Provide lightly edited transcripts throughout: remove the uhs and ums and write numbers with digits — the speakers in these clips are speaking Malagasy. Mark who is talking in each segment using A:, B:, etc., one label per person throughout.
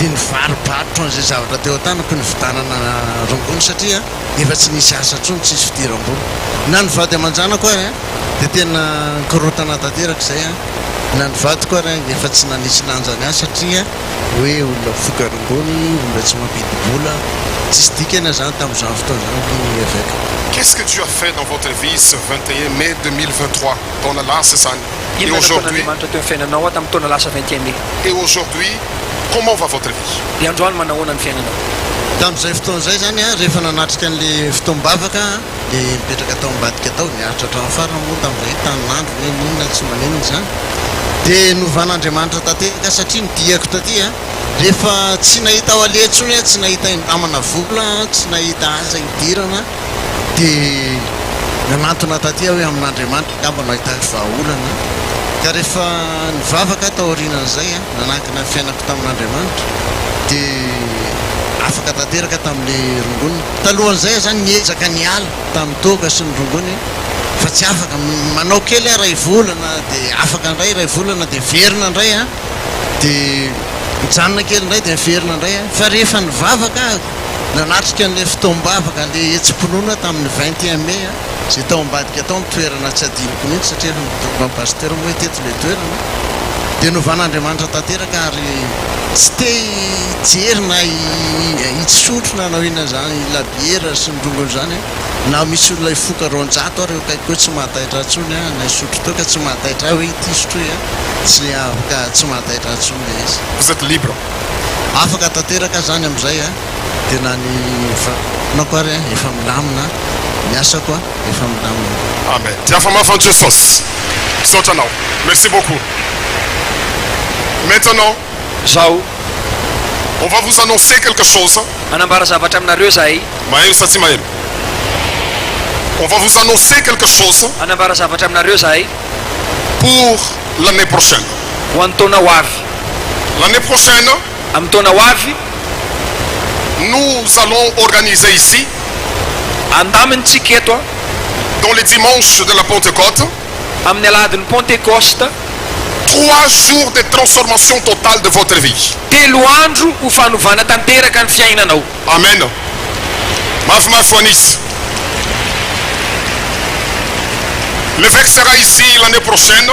A: dia nyvarobarotra an'izay zavatra teo an-tanako ny vitanana rongony satria efa tsy nisy asa trony tsisy fidirambony na ny vady aman-janako ary dia tena korotana tanteraka izay na ny vadiko ary efa tsy nanisy lanjany azy satria hoe olona foka rongony olona tsy mampidibola tsisy dikana zany tamin'izany fotoana zany ny évêque.
B: Qu'est-ce que Dieu a fait dans votre vie ce 21 mai 2023 dans la last année? Et aujourd'hui, comment va votre vie?
A: Tamin'izay fotoana izay zany rehefa nanatrika an'le fotoam-bavaka dia mipetraka tao ambadika tao niaritra hatramin'ny farana moa tamin'izay tanin'andro ny inona tsy manenona zany dia novan'Andriamanitra tanteraka satria nidiako taty rehefa tsy nahita ao aletsony tsy nahita namana vola tsy nahita aza hidirana dia nanantona taty hoe amin'Andriamanitra ngamba no ahitako vahaolana ka rehefa nivavaka taorianan'izay nanankina fiainako tamin'Andriamanitra dia afaka tanteraka tamin'le rongony talohan'izay zany niezaka niala tamin'ny toka sy ny rongony fa tsy afaka manao kely ray volana dia afaka indray ray volana dia verina indray dia mijanona kely indray dia miverina indray fa rehefa nivavaka nanatrika an'le fotoam-bavaka le etsim-pinoana tamin'ny 21 mai zay tao ambadika tao mitoerana tsy adiniko mihitsy satria mampasitera moa teto le toerana dia novan'Andriamanitra tanteraka ary tsy te hijery na hitsotro na hanao inona zany labiera sy ny rongony zany na misy olona hifoka ronjato ary kaiky hoe tsy mahataitra atsony na hisotro teo ka tsy mahataitra hoe ity sotro tsy afaka tsy mahataitra atsony le izy.
B: Vous êtes libre.
A: Afaka tanteraka zany amin'izay dia na ny fanako ary efa milamina ny asako efa milamina.
B: Amen. Diafamafan Jesus. Sotanao. Merci beaucoup. Maintenant, on va vous annoncer quelque chose. On va vous annoncer quelque chose pour l'année prochaine. L'année prochaine, nous allons organiser ici, dans les dimanches de la Pentecôte, 3 jours de transformation totale de votre vie. Amen. L'évêque sera ici l'année prochaine.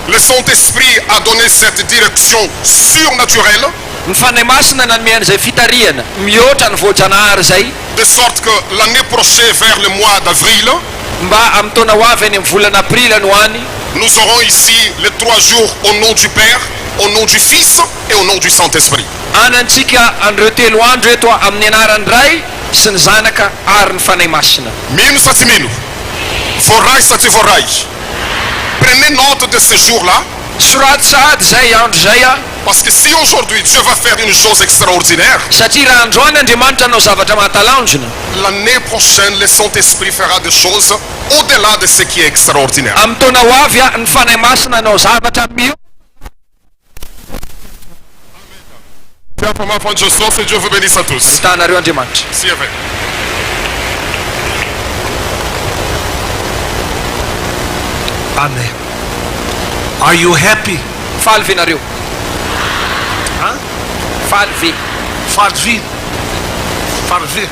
B: Le Saint-Esprit a donné cette direction surnaturelle. De sorte que l'année prochaine, vers le mois d'avril, nous aurons ici les 3 jours au nom du Père, au nom du Fils et au nom du Saint-Esprit. Mino sati mino, vorrai sati vorrai. Prenez note de ce jour-là. Parce que si aujourd'hui Dieu va faire une chose extraordinaire, l'année prochaine le Saint-Esprit fera des choses au-delà de ce qui est extraordinaire. Tiens pour ma foi de Jesus et Dieu vous bénisse à tous. Si avec.
C: Amen. Are you happy?
D: Falvinario.
C: Huh?
D: Falvi.
C: Farvi. Farvi.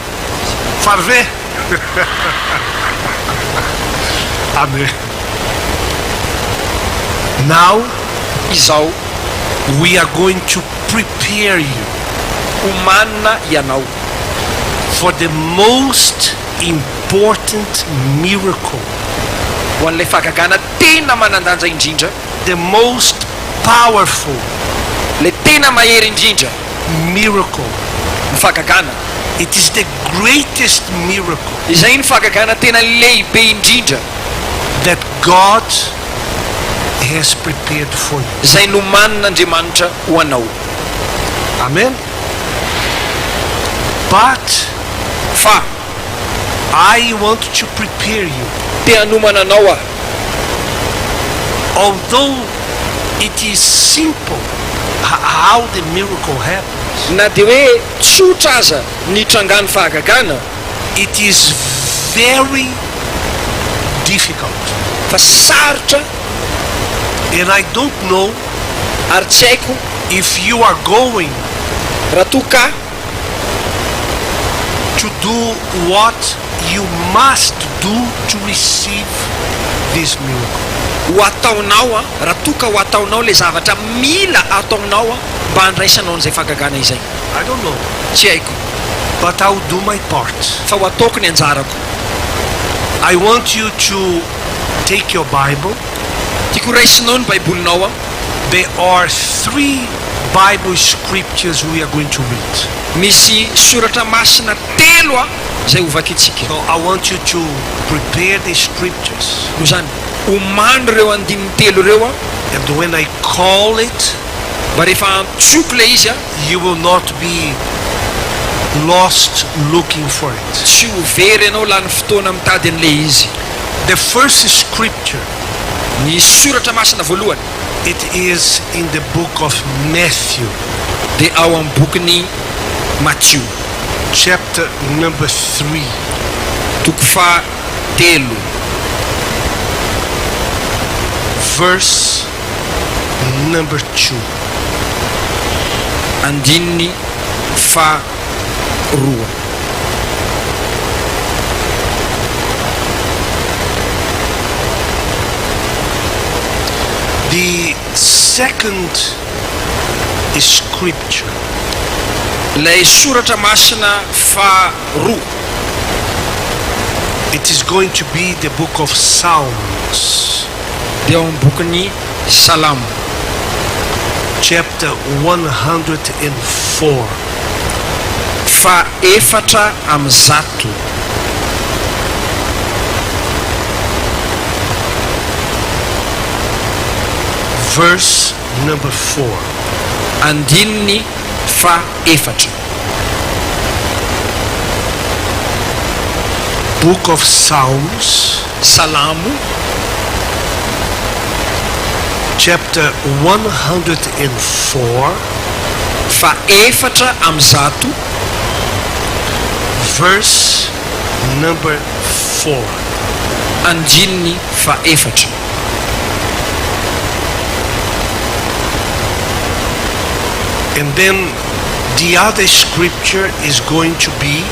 C: Farve. Amen. Now,
D: Isau.
C: We are going to prepare you for the most important miracle. The most powerful miracle. It is the greatest miracle that God has prepared for you. Amen. But I want to prepare you. Although it is simple how the miracle happens, it is very difficult. And I don't know if you are going
D: raha toka
C: to do what you must do to receive this miracle.
D: ho ataonao raha toka ho ataonao le zavatra mila ataonao mba handraisanao n'izay fagagana izay.
C: I don't know,
D: Tsy haiko
C: but I will do my part.
D: fa ho ataoko ny anjarako.
C: I want you to take your Bible.
D: Tiako raisinao ny baibolinao.
C: There are 3 Bible scriptures we are going to read.
D: Misy soratra masina 3 zay hovakitsika.
C: So I want you to prepare the scriptures.
D: No zany omano reo andininy 3 reo
C: And when I call it,
D: mba rehefa antsoko le izy
C: you will not be lost looking for it.
D: tsy ho very ianao lany fotoana mitady an'le izy.
C: The first scripture,
D: Ny soratra masina voalohany
C: it is in the book of Matthew,
D: dia ao amin'ny bokin'ny Matthieu
C: chapter number 3,
D: toko fa 3
C: verse number 2.
D: andininy fa 2.
C: The second scripture,
D: lay soratra masina fa 2
C: it is going to be the book of Psalms,
D: dia ao amin'ny bokin'ny Salamo
C: chapter 104,
D: fa 400.
C: verse number 4.
D: andininy fa 4.
C: Book of Psalms,
D: Salamo
C: chapter 104,
D: fa 400
C: verse number 4.
D: andininy fa 4.
C: And then the other scripture is going to be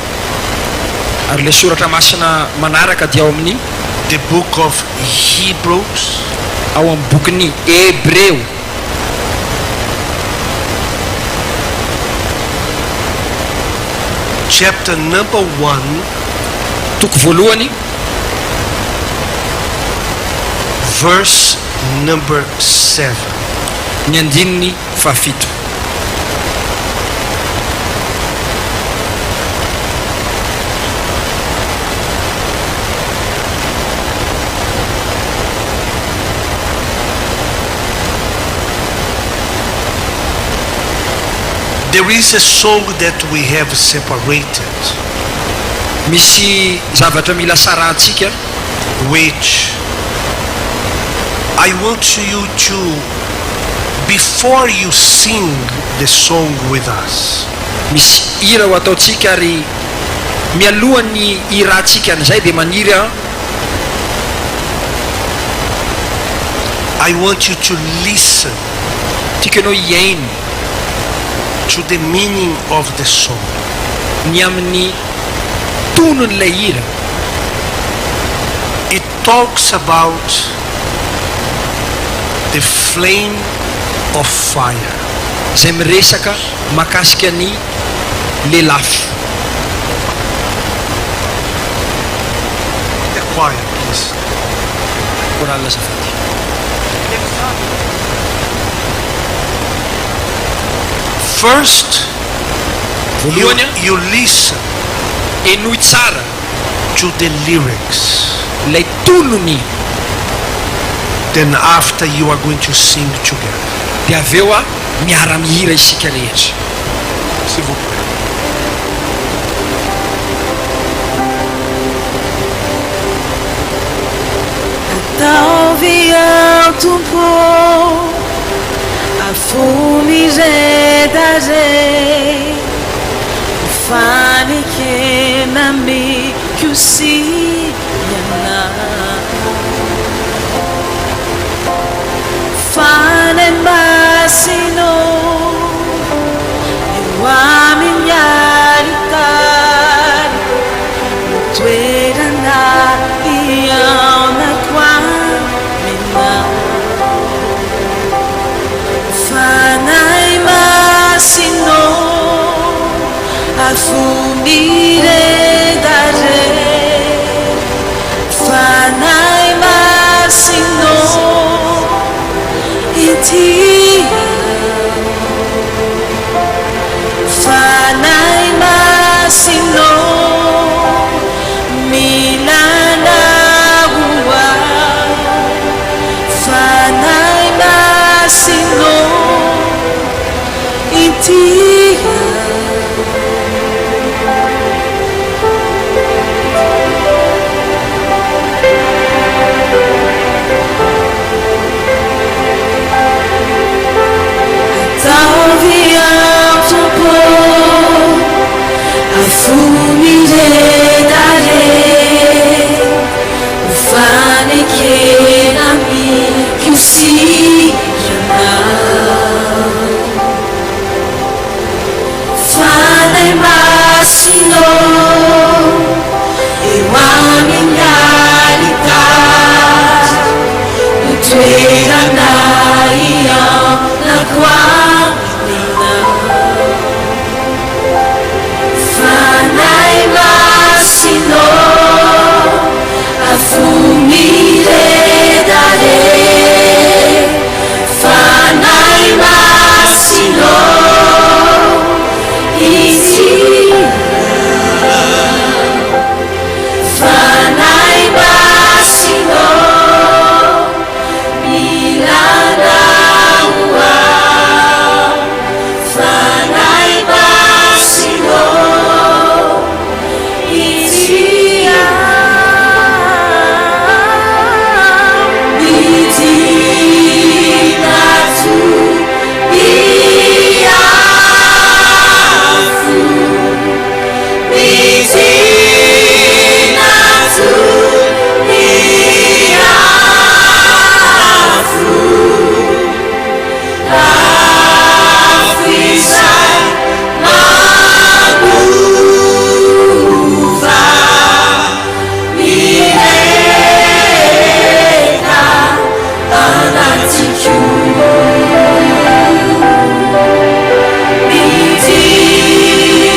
D: ary le soratra masina manaraka dia ao amin'ny
C: the book of Hebrews,
D: ao amin'ny bokin'ny Hebreo
C: chapter number 1,
D: toko voalohany
C: verse number 7.
D: ny andininy fa 7.
C: There is a song that we have separated,
D: misy zavatra mila sarantsika
C: which I want you to, before you sing the song with us,
D: misy hira ho ataotsika ary mialohan'ny hirantsika an'izay dia maniry
C: I want you to listen
D: tiako ianao hiaino
C: to the meaning of the song.
D: ny amin'ny tonon'ilay hira.
C: It talks about the flame of fire.
D: Zay miresaka makasika ny lelafo.
C: The choir, please.
D: Korala azafady.
C: First, you listen
D: enoy tsara
C: to the lyrics.
D: lay tonony.
C: Then after you are going to sing together.
D: Dia aveo miara-mihira isika rehetra.
C: S'il vous plaît.
E: Atao tumpo a fumi zedazei fani che nami chiusi yana fane masino afumiredare fanai masino itia fanai masino milana ua fanai masino itia afumiredare ufane kenami kiusirana fane masino ewamingalita uterana iya nakwamina fanai masino afumiredare fanai masino itia fanai masino milana ua fanai masino itia midinatu iafu midinatu iafu afisai maguva mireka anatiku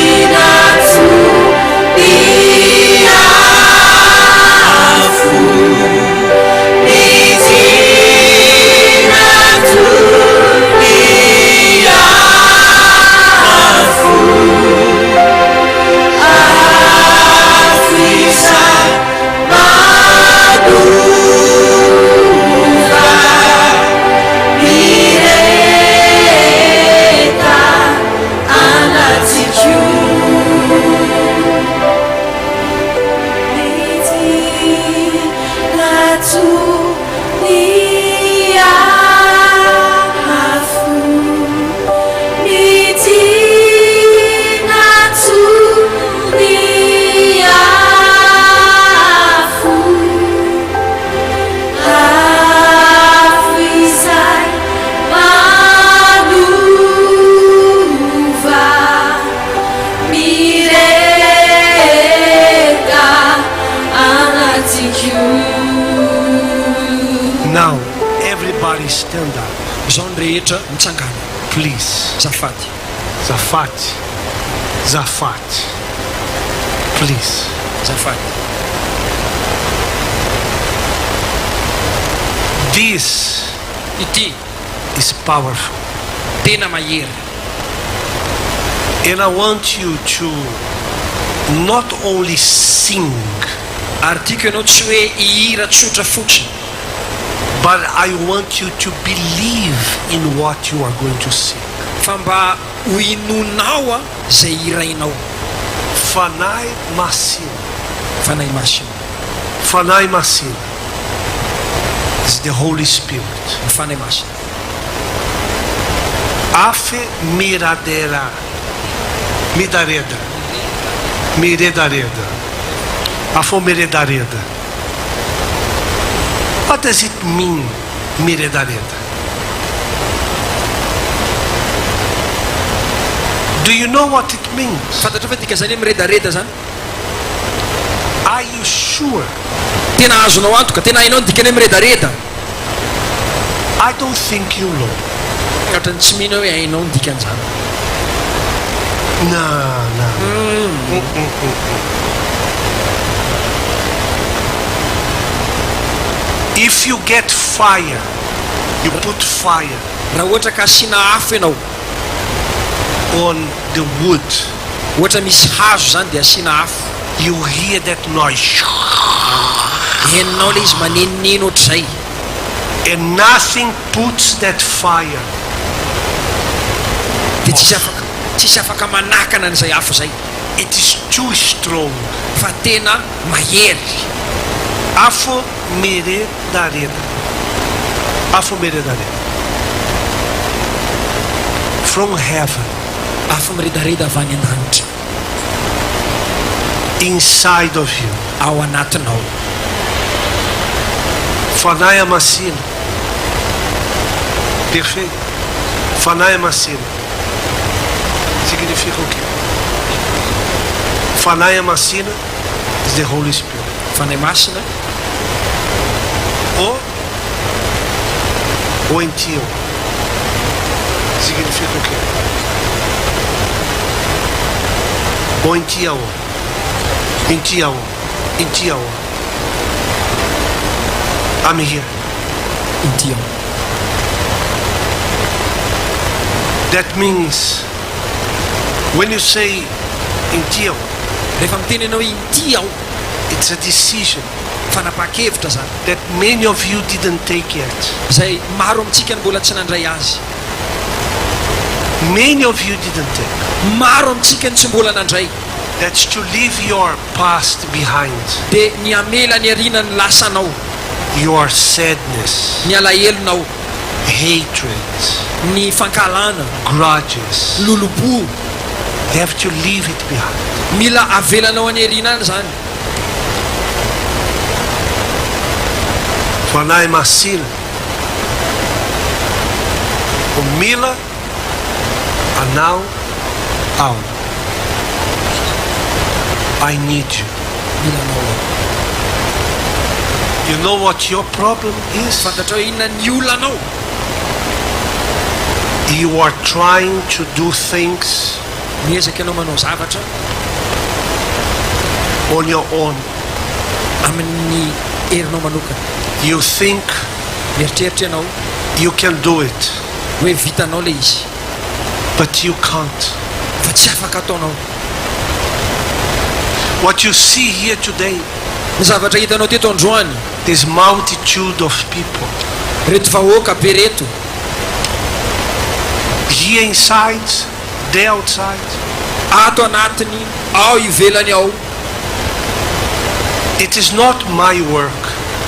E: midinatu iafu midinatu iafu afisai maguva mireka anatiku midinatu iafu midinatu iafu afisai maguva mireka anatiku.
C: Now, everybody stand up.
D: zao ny rehetra mitsangana
C: Please.
D: zafady
C: Zafati. Zafati. Please.
D: zafady
C: This
D: ity
C: is powerful.
D: tena mahery
C: And I want you to not only sing,
D: ary tiako ianao tsy hoe ihira tsotra fotsiny
C: but I want you to believe in what you are going to sing.
D: fa mba ho inonao a zay irainao
C: Fanai Masina.
D: fanay masina
C: Fanai Masina is the Holy Spirit.
D: ny fanay masina
C: Afe miradera. Midareda. Miredareda. Afo miredareda. What does it mean, miredareda? Do you know what it means?
D: fantatra fa dika zany miredareda zany
C: Are you sure?
D: tena azonao antoka tena hainao ny dikany miredareda
C: I don't think you know.
D: ohatrany tsy mihina hoe hainao ny dikan'izany
C: If you get fire, you put fire
D: raha ohatra ka asina afo ianao
C: on the wood,
D: ohatra misy hazo zany dia asina afo,
C: you hear that noise.
D: heninao le izy manenoneno ohatr'izay,
C: And nothing puts that fire.
D: dia tsisy afaka manakana an'izay afo zay,
C: It is too strong.
D: fa tena mahery.
C: Afo meredareda. Afo meredareda. From heaven,
D: afo miredareda avy any an-danitra,
C: inside of you.
D: ao anatinao.
C: Fanaia Massina. Perfeito. Fanaia Massina. Significa o quê? Fanaia Massina is the Holy Spirit.
D: Fanay masina
C: O entio. Significa o quê? O entiao. Entiao. Entiao. I'm here.
D: intiao.
C: That means when you say entiao,
D: Rehefa miteny ianao intiao,
C: it's a decision
D: fanapa-kevitra zany
C: that many of you didn't take yet.
D: zay maro amintsika mbola tsy nandray azy.
C: Many of you didn't take.
D: Maro amintsika ny tsy mbola nandray,
C: That's to leave your past behind.
D: dia ny amela ny arina ny lasanao,
C: Your sadness,
D: ny alahelonao,
C: hatred,
D: ny fankalana,
C: grudges.
D: lolobo,
C: You have to leave it behind.
D: mila avelanao any arina any zany.
C: Fanai Massina. O Mila Anau Au. I need you.
D: Milanao
C: You know what your problem is?
D: fantatrao inona ny olanao,
C: You are trying to do things
D: miezaka ianao manao zavatra
C: on your own.
D: amin'ny herinao manokana.
C: You think
D: Mieritreritra ianao
C: you can do it,
D: hoe vitanao le izy,
C: but you can't.
D: fa tsy afaka ataonao.
C: What you see here today,
D: Ny zavatra hitanao teto androany,
C: this multitude of people
D: reto vahoaka be reto,
C: here inside, there outside,
D: ato anatiny, ao ivelany ao,
C: it is not my work.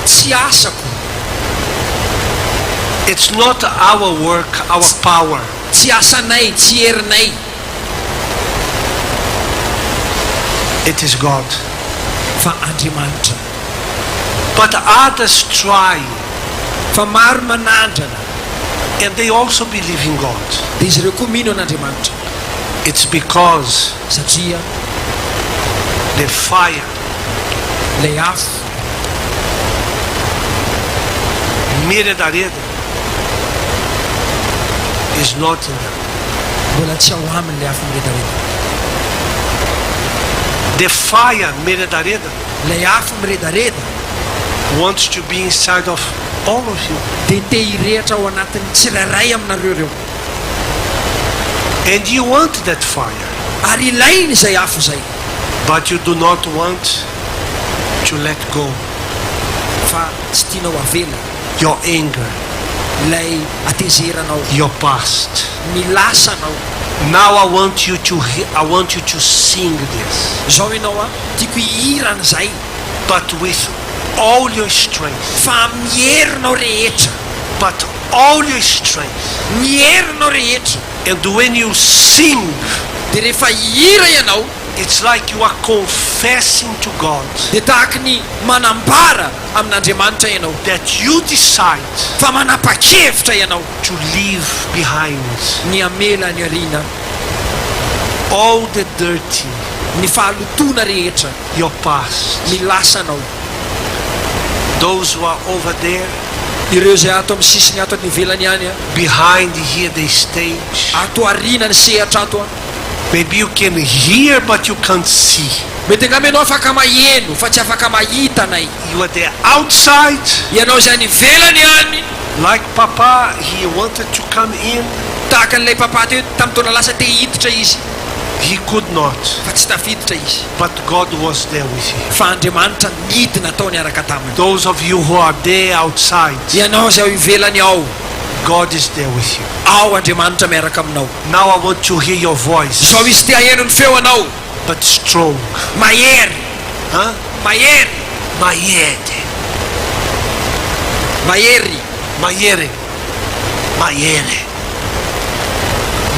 D: tsy asako,
C: It's not our work, our power.
D: tsy asanay, tsy herinay,
C: It is God.
D: fa Andriamanitra.
C: But others try,
D: Fa maro manandrana,
C: and they also believe in God.
D: dia izy ireo koa mino an'Andriamanitra,
C: It's because
D: satria
C: the fire,
D: le afo
C: Miredareda, is not in them.
D: mbola tsy ao aminy le afo miredareda.
C: The fire, Miredareda,
D: Le afo miredareda
C: wants to be inside of all of you.
D: dia te hirehatra ao anatin'ny tsirairay aminareo reo,
C: And you want that fire,
D: ary ilainy izay afo zay,
C: but you do not want to let go.
D: fa tsy tianao avela
C: Your anger,
D: lay atezeranao,
C: your past.
D: ny lasanao.
C: Now I want you to sing this,
D: Zao ianao a, tiako hihira an'izay,
C: but with all your strength.
D: fa miherinao rehetra,
C: But all your strength.
D: miherinao rehetra.
C: And when you sing,
D: Dia rehefa hihira ianao,
C: it's like you are confessing to God
D: dia tahaka ny manambara amin'Andriamanitra ianao,
C: that you decide
D: fa manapa-kevitra ianao
C: to leave behind
D: ny amela ny arina,
C: all the dirty,
D: ny fahalotona rehetra,
C: your past.
D: ny lasanao.
C: Those who are over there,
D: Ireo zay ato amin'ny sisiny ato ny ivelany any a,
C: behind here the stage,
D: ato arina ny sehatra ato a,
C: Maybe you can hear but you can't see.
D: mety angamba ianao afaka maheno fa tsy afaka mahita anay.
C: You are there outside.
D: Ianao zany ivelany any.
C: Like Papa, he wanted to come in.
D: Tahaka an'ilay papa teo tamin'ny taona lasa te hiditra izy
C: He could not.
D: fa tsy tafiditra izy.
C: But God was there with him.
D: Fa Andriamanitra nidina tao niaraka taminy.
C: Those of you who are there outside,
D: Ianao zay ivelany ao,
C: God is there with you.
D: ao Andriamanitra miaraka aminao.
C: Now I want to hear your voice,
D: Zao izy te aheno ny feo anao.
C: but strong.
D: Mahery,
C: Huh?
D: mahery,
C: Mayede.
D: mahery.
C: Mayere. Mayere.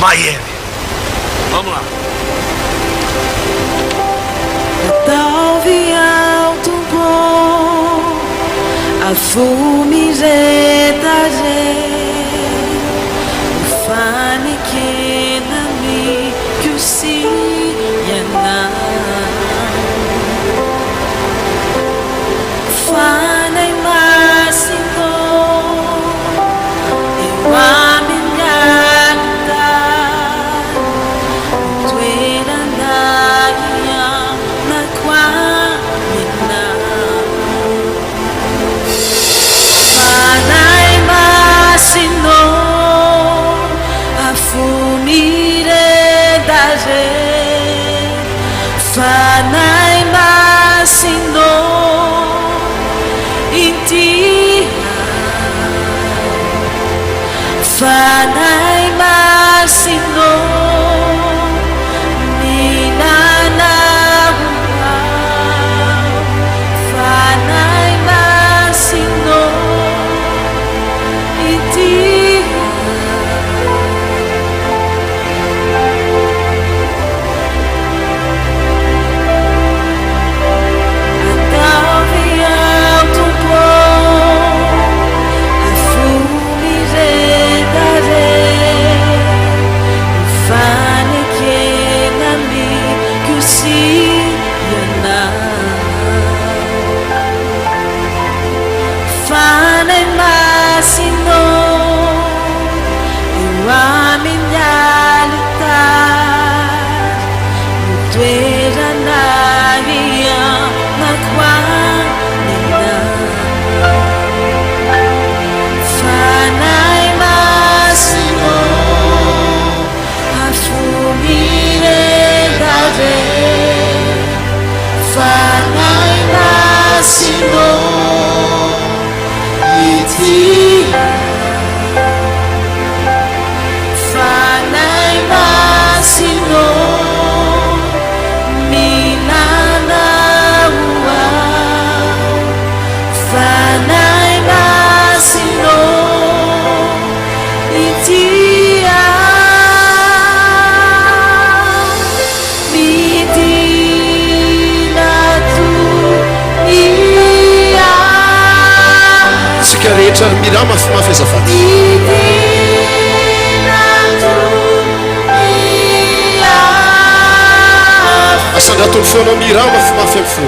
C: Mayere. Vamos lá.
E: Talve alto bom a fumi retaje ufani kena mi kusi yana fana imasino iwami nyanda tuera ndaya na kwa mina fana imasino afumire daje fana imasino intia fanai masino minana fanai masino intia
A: Mira mafy azafady. Asandraton'ny feonao mira mafy amin'ny fo.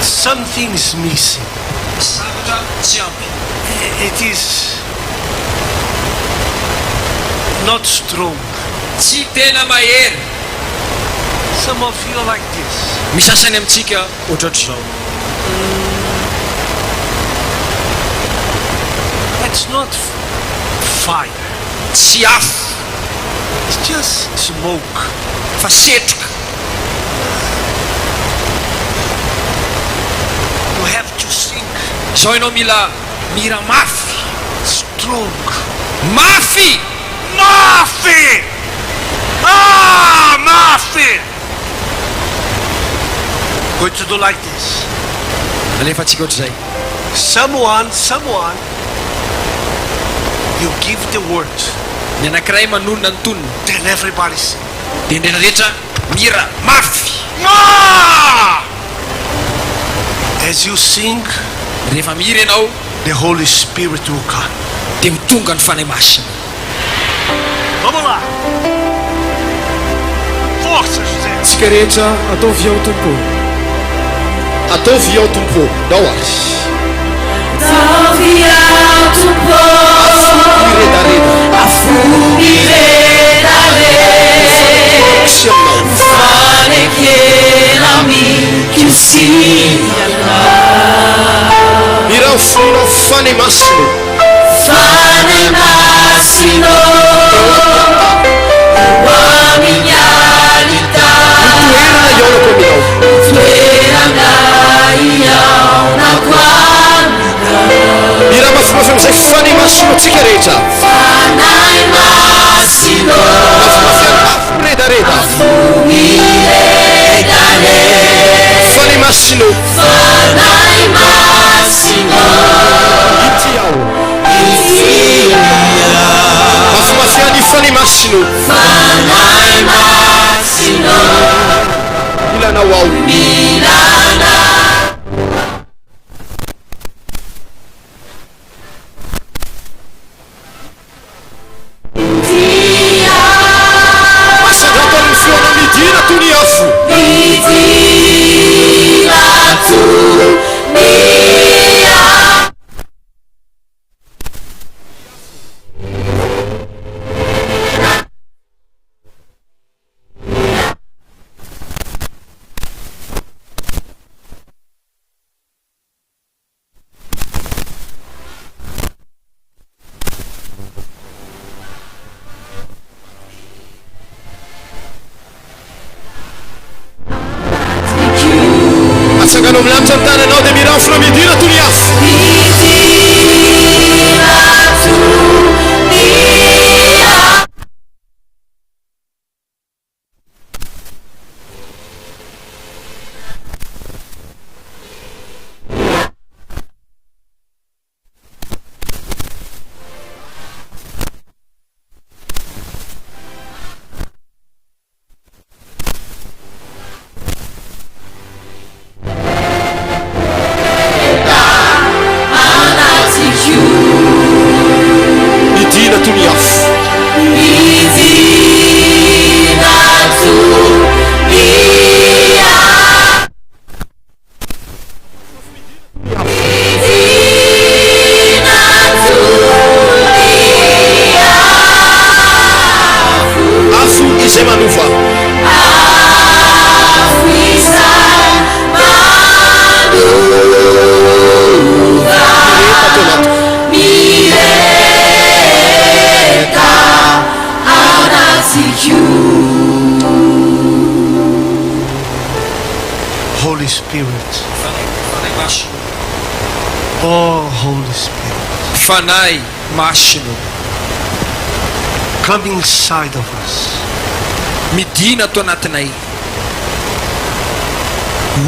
C: Something is missing.
D: Zavatra tsy ampy.
C: It is not strong.
D: Tsy tena mahery.
C: Some of you are like this.
D: Misasany amintsika ohatr'zao.
C: It's not fire.
D: Tsy afo,
C: It's just smoke.
D: fa setroka.
C: You have to sing
D: Zao ianao mila mira mafy.
C: strong.
D: Mafy!
C: Mafia! Ah, mafia! Going to do like this.
D: Alefatsika ohatr'izay.
C: Someone, you give the word.
D: Ny anankiray manonona ny tonony.
C: Then everybody sing.
D: Dia ny rehetrarehetra mira mafy.
C: As you sing,
D: rehefa miry ianao
C: the Holy Spirit will come.
D: dia mitonga ny fanahy masina.
C: Vamos lá. Força, José.
F: Tsika rehetra ataovy ao tompo.
G: Ataovy ao tompo. Dao azy.
E: Ataovy ao tompo.
G: Miredareda.
E: Afumy redareda.
G: Sy aminao.
E: Fanekenami que o siana.
G: Irao fonao fanahy masina.
E: Fanahy masina.
G: Iramafimafi amizay fanahy masina tsika rehetra.
E: Fanahy masina.
G: Afo redareda.
E: Afumy redareda.
G: Fanahy masina.
E: Fanahy masina.
G: Ity ao. Mafimafiany fanahy masina.
E: Fanahy masina.
G: Milanao ao.
E: Milana.
G: Masagratany foana midina toy ny afo.
E: Midina toy ny afo.
G: Atsanganao milamitra ny tananao dia mirafona midina toy ny afo.
E: Midina toy ny afo.
G: Midina toy ny afo.
E: Midina toy ny afo. Midina toy ny afo.
G: Afo izay manova.
E: Afo izay manova. Mireta anatikio.
C: Holy Spirit.
D: Fanahy masina.
C: Oh, Holy Spirit.
D: Fanahy masina.
C: Come inside of us.
D: Midina ato anatinay.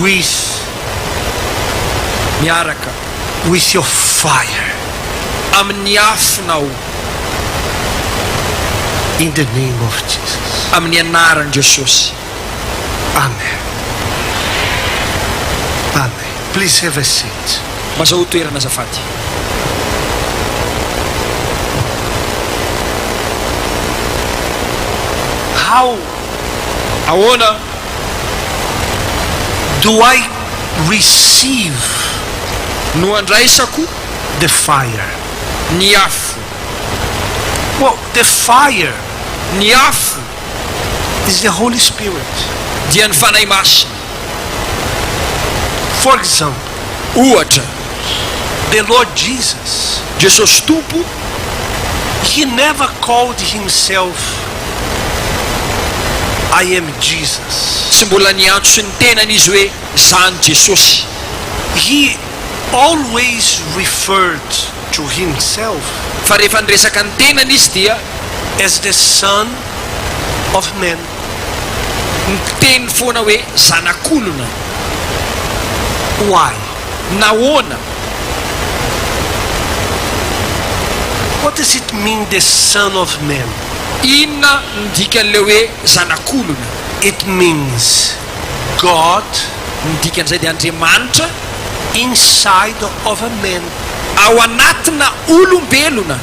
C: With
D: Miaraka
C: your fire.
D: amin'ny afonao.
C: In the name of Jesus.
D: Amin'ny anaran'i Jesosy.
C: Amen. Amen. Please have a seat.
D: Mazaho toerana azafady.
C: How
D: Ahoana
C: do I receive
D: no andraisako
C: the fire?
D: ny afo?
C: Well, the fire
D: Ny afo
C: is the Holy Spirit.
D: dia ny fanahy masina.
C: For example,
D: Ohatra,
C: the Lord Jesus,
D: Jesosy Tompo
C: he never called himself I am Jesus.
D: tsy mbola niantso ny tenan'izy hoe zany Jesosy.
C: He always referred to himself
D: Fa rehefa niresaka ny tenan'izy dia
C: as the Son of Man.
D: niteny foana hoe zanak'olona.
C: Why?
D: Nahoana?
C: What does it mean, the Son of Man?
D: Inona ny dikan'ilay hoe zanak'olona?
C: It means God
D: ny dikan'izay dia Andriamanitra
C: inside of a man.
D: ao anatina olombelona.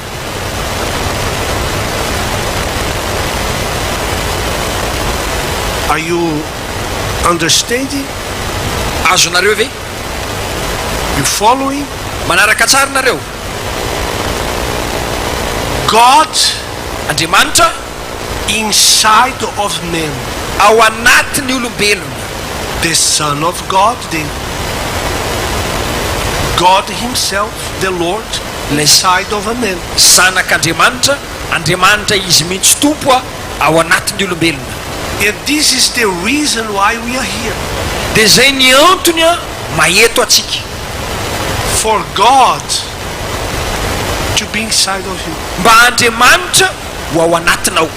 C: Are you understanding?
D: Azonareo ve?
C: You following?
D: Manaraka tsara nareo?
C: God
D: Andriamanitra
C: inside of man.
D: ao anatiny olombelona.
C: The Son of God, God himself, the Lord, inside of a man.
D: Zanak'Andriamanitra, Andriamanitra izy mihitsy tompo ao anatiny olombelona.
C: And this is the reason why we are here.
D: Dia zay ny antony maheto atsika.
C: For God to be inside of you.
D: Mba Andriamanitra ho ao anatinao.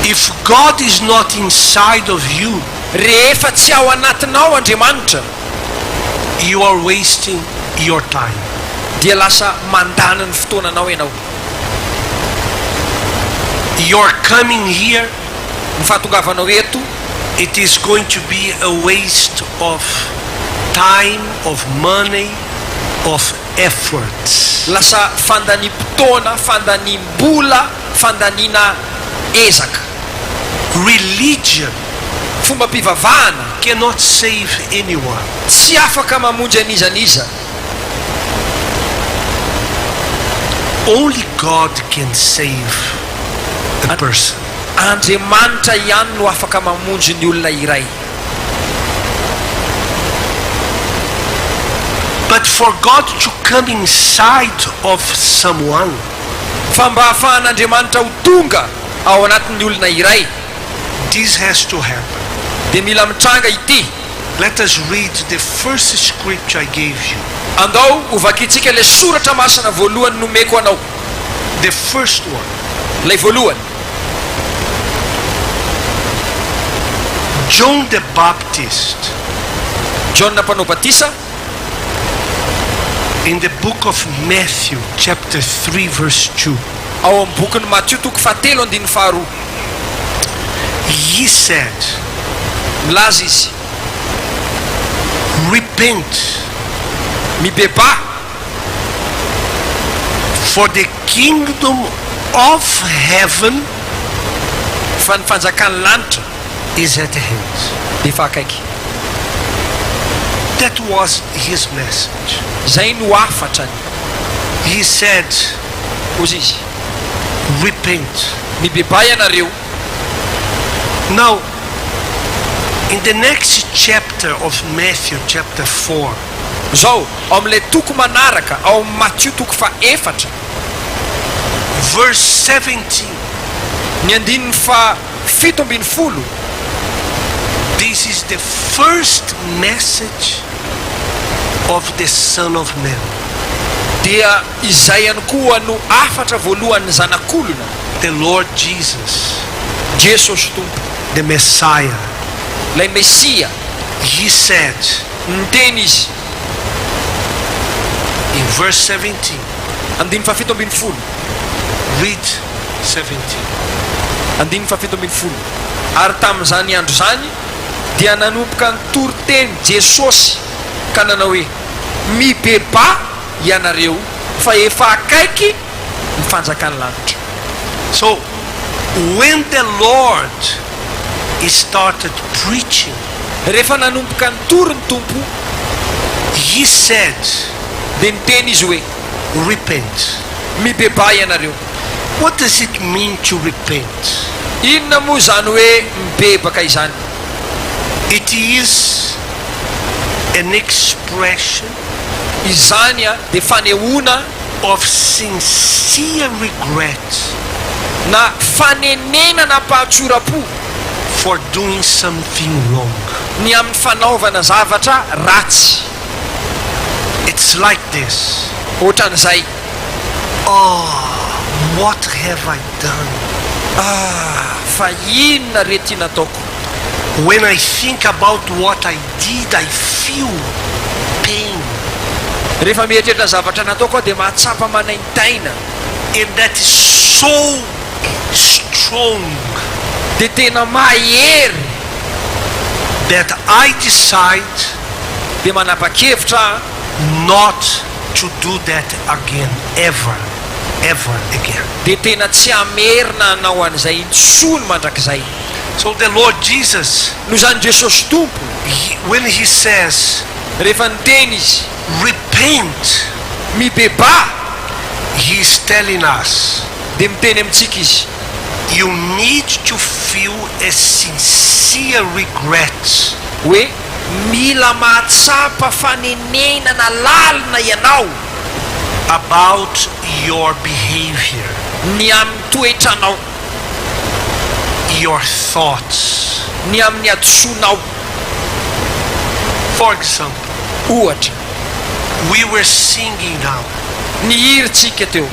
C: If God is not inside of you,
D: Rehefa tsy ao anatinao Andriamanitra,
C: you are wasting your time.
D: dia lasa mandana ny fotoananao ianao.
C: Your coming here,
D: Ny fahatongavanao eto,
C: it is going to be a waste of time, of money, of efforts.
D: lasa fandanim-potoana, fandanim-bola, fandaniana ezaka.
C: Religion
D: Fomba mpivavahana
C: cannot save anyone.
D: tsy afaka mamonjy anizaniza.
C: Only God can save a person.
D: Andriamanitra ihany no afaka mamonjy ny olona iray.
C: But for God to come inside of someone,
D: Fa mba ahafahan'Andriamanitra ho tonga ao anatin'ny olona iray,
C: this has to happen.
D: dia mila mitranga ity.
C: Let us read the first scripture I gave you.
D: Andao hovakitsika le soratra masina voalohany nomeko anao.
C: The first one.
D: Lay voalohany.
C: John the Baptist,
D: John na mpanao batisa,
C: in the book of Matthew, chapter 3, verse 2.
D: ao amin'ny bokin'ny Matthieu toko fahatelo andiny faharoa.
C: He said,
D: Milaza izy,
C: repent,
D: mibeba,
C: for the kingdom of heaven
D: fa ny fanjakan'ny lanitra
C: is at hand.
D: dia fa akaiky.
C: That was his message.
D: Zay no afatrany.
C: He said,
D: Ozy izy,
C: repent.
D: mibeba ianareo.
C: Now, in the next chapter of Matthew, chapter 4,
D: Zao, ao amin'ilay toko manaraka, ao amin'ny Matthieu toko fa efatra,
C: verse 17,
D: ny andininy fa fito ambin'ny folo,
C: this is the first message of the Son of Man.
D: dia izay ihany koa no afatra voalohan'ny zanak'olona,
C: The Lord Jesus,
D: Jesosy tompo,
C: the Messiah.
D: lay Mesia.
C: He said
D: Niteny izy
C: in verse 17,
D: andiny fa fito ambin'ny folo,
C: read 17.
D: andiny fa fito ambin'ny folo, ary tamin'izany andro zany dia nanomboka nytory-teny Jesosy ka nanao hoe, mibeba ianareo fa efa akaiky ny fanjakan'ny lanitra.
C: So, when the Lord started preaching,
D: Rehefa nanomboka nytory ny tompo,
C: he said,
D: dia niteny izy hoe,
C: repent.
D: mibeba ianareo.
C: What does it mean to repent?
D: Inona moa zany hoe mibebaka izany?
C: It is an expression
D: Izany dia fanehoana
C: of sincere regret
D: na fanenenana pahatsorapo
C: for doing something wrong.
D: ny amin'ny fanaovana zavatra ratsy.
C: It's like this.
D: Ohatran'izay,
C: Oh, what have I done?
D: fa inona rety nataoko?
C: When I think about what I did, I feel pain.
D: Rehefa mieritreritra zavatra nataoko aho dia mahatsapa manaintaina,
C: And that is so strong.
D: dia tena mahery
C: that I decide
D: dia manapa-kevitra
C: not to do that again, ever again.
D: dia tena tsy amerina hanao an'izay intsony mandrakizay.
C: So the Lord Jesus,
D: noho izany Jesosy tompo
C: when he says
D: rehefa niteny izy
C: repent,
D: mibeba,
C: he is telling us
D: dia miteny amintsika izy
C: you need to feel a sincere regret
D: hoe mila mahatsapa fanenenana lalina ianao
C: about your behavior,
D: ny amin'ny toetranao,
C: your thoughts.
D: ny amin'ny adosonao.
C: For example,
D: ohatra
C: we were singing now,
D: ny hirintsika teo,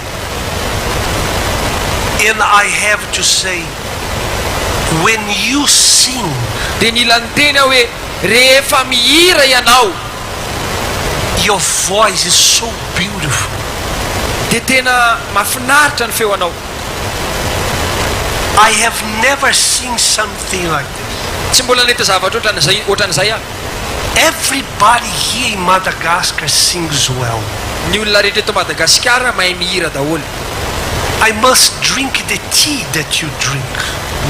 C: and I have to say, when you sing,
D: dia nila niteny aho hoe rehefa mihira ianao
C: your voice is so beautiful.
D: dia tena mahafinaritra ny feoanao.
C: I have never seen something like this.
D: tsy mbola nety zavatra ohatran'izay aho.
C: Everybody here in Madagascar sings well.
D: ny olona rehetra eto Madagasikara mahay mihira daholo.
C: I must drink the tea that you drink,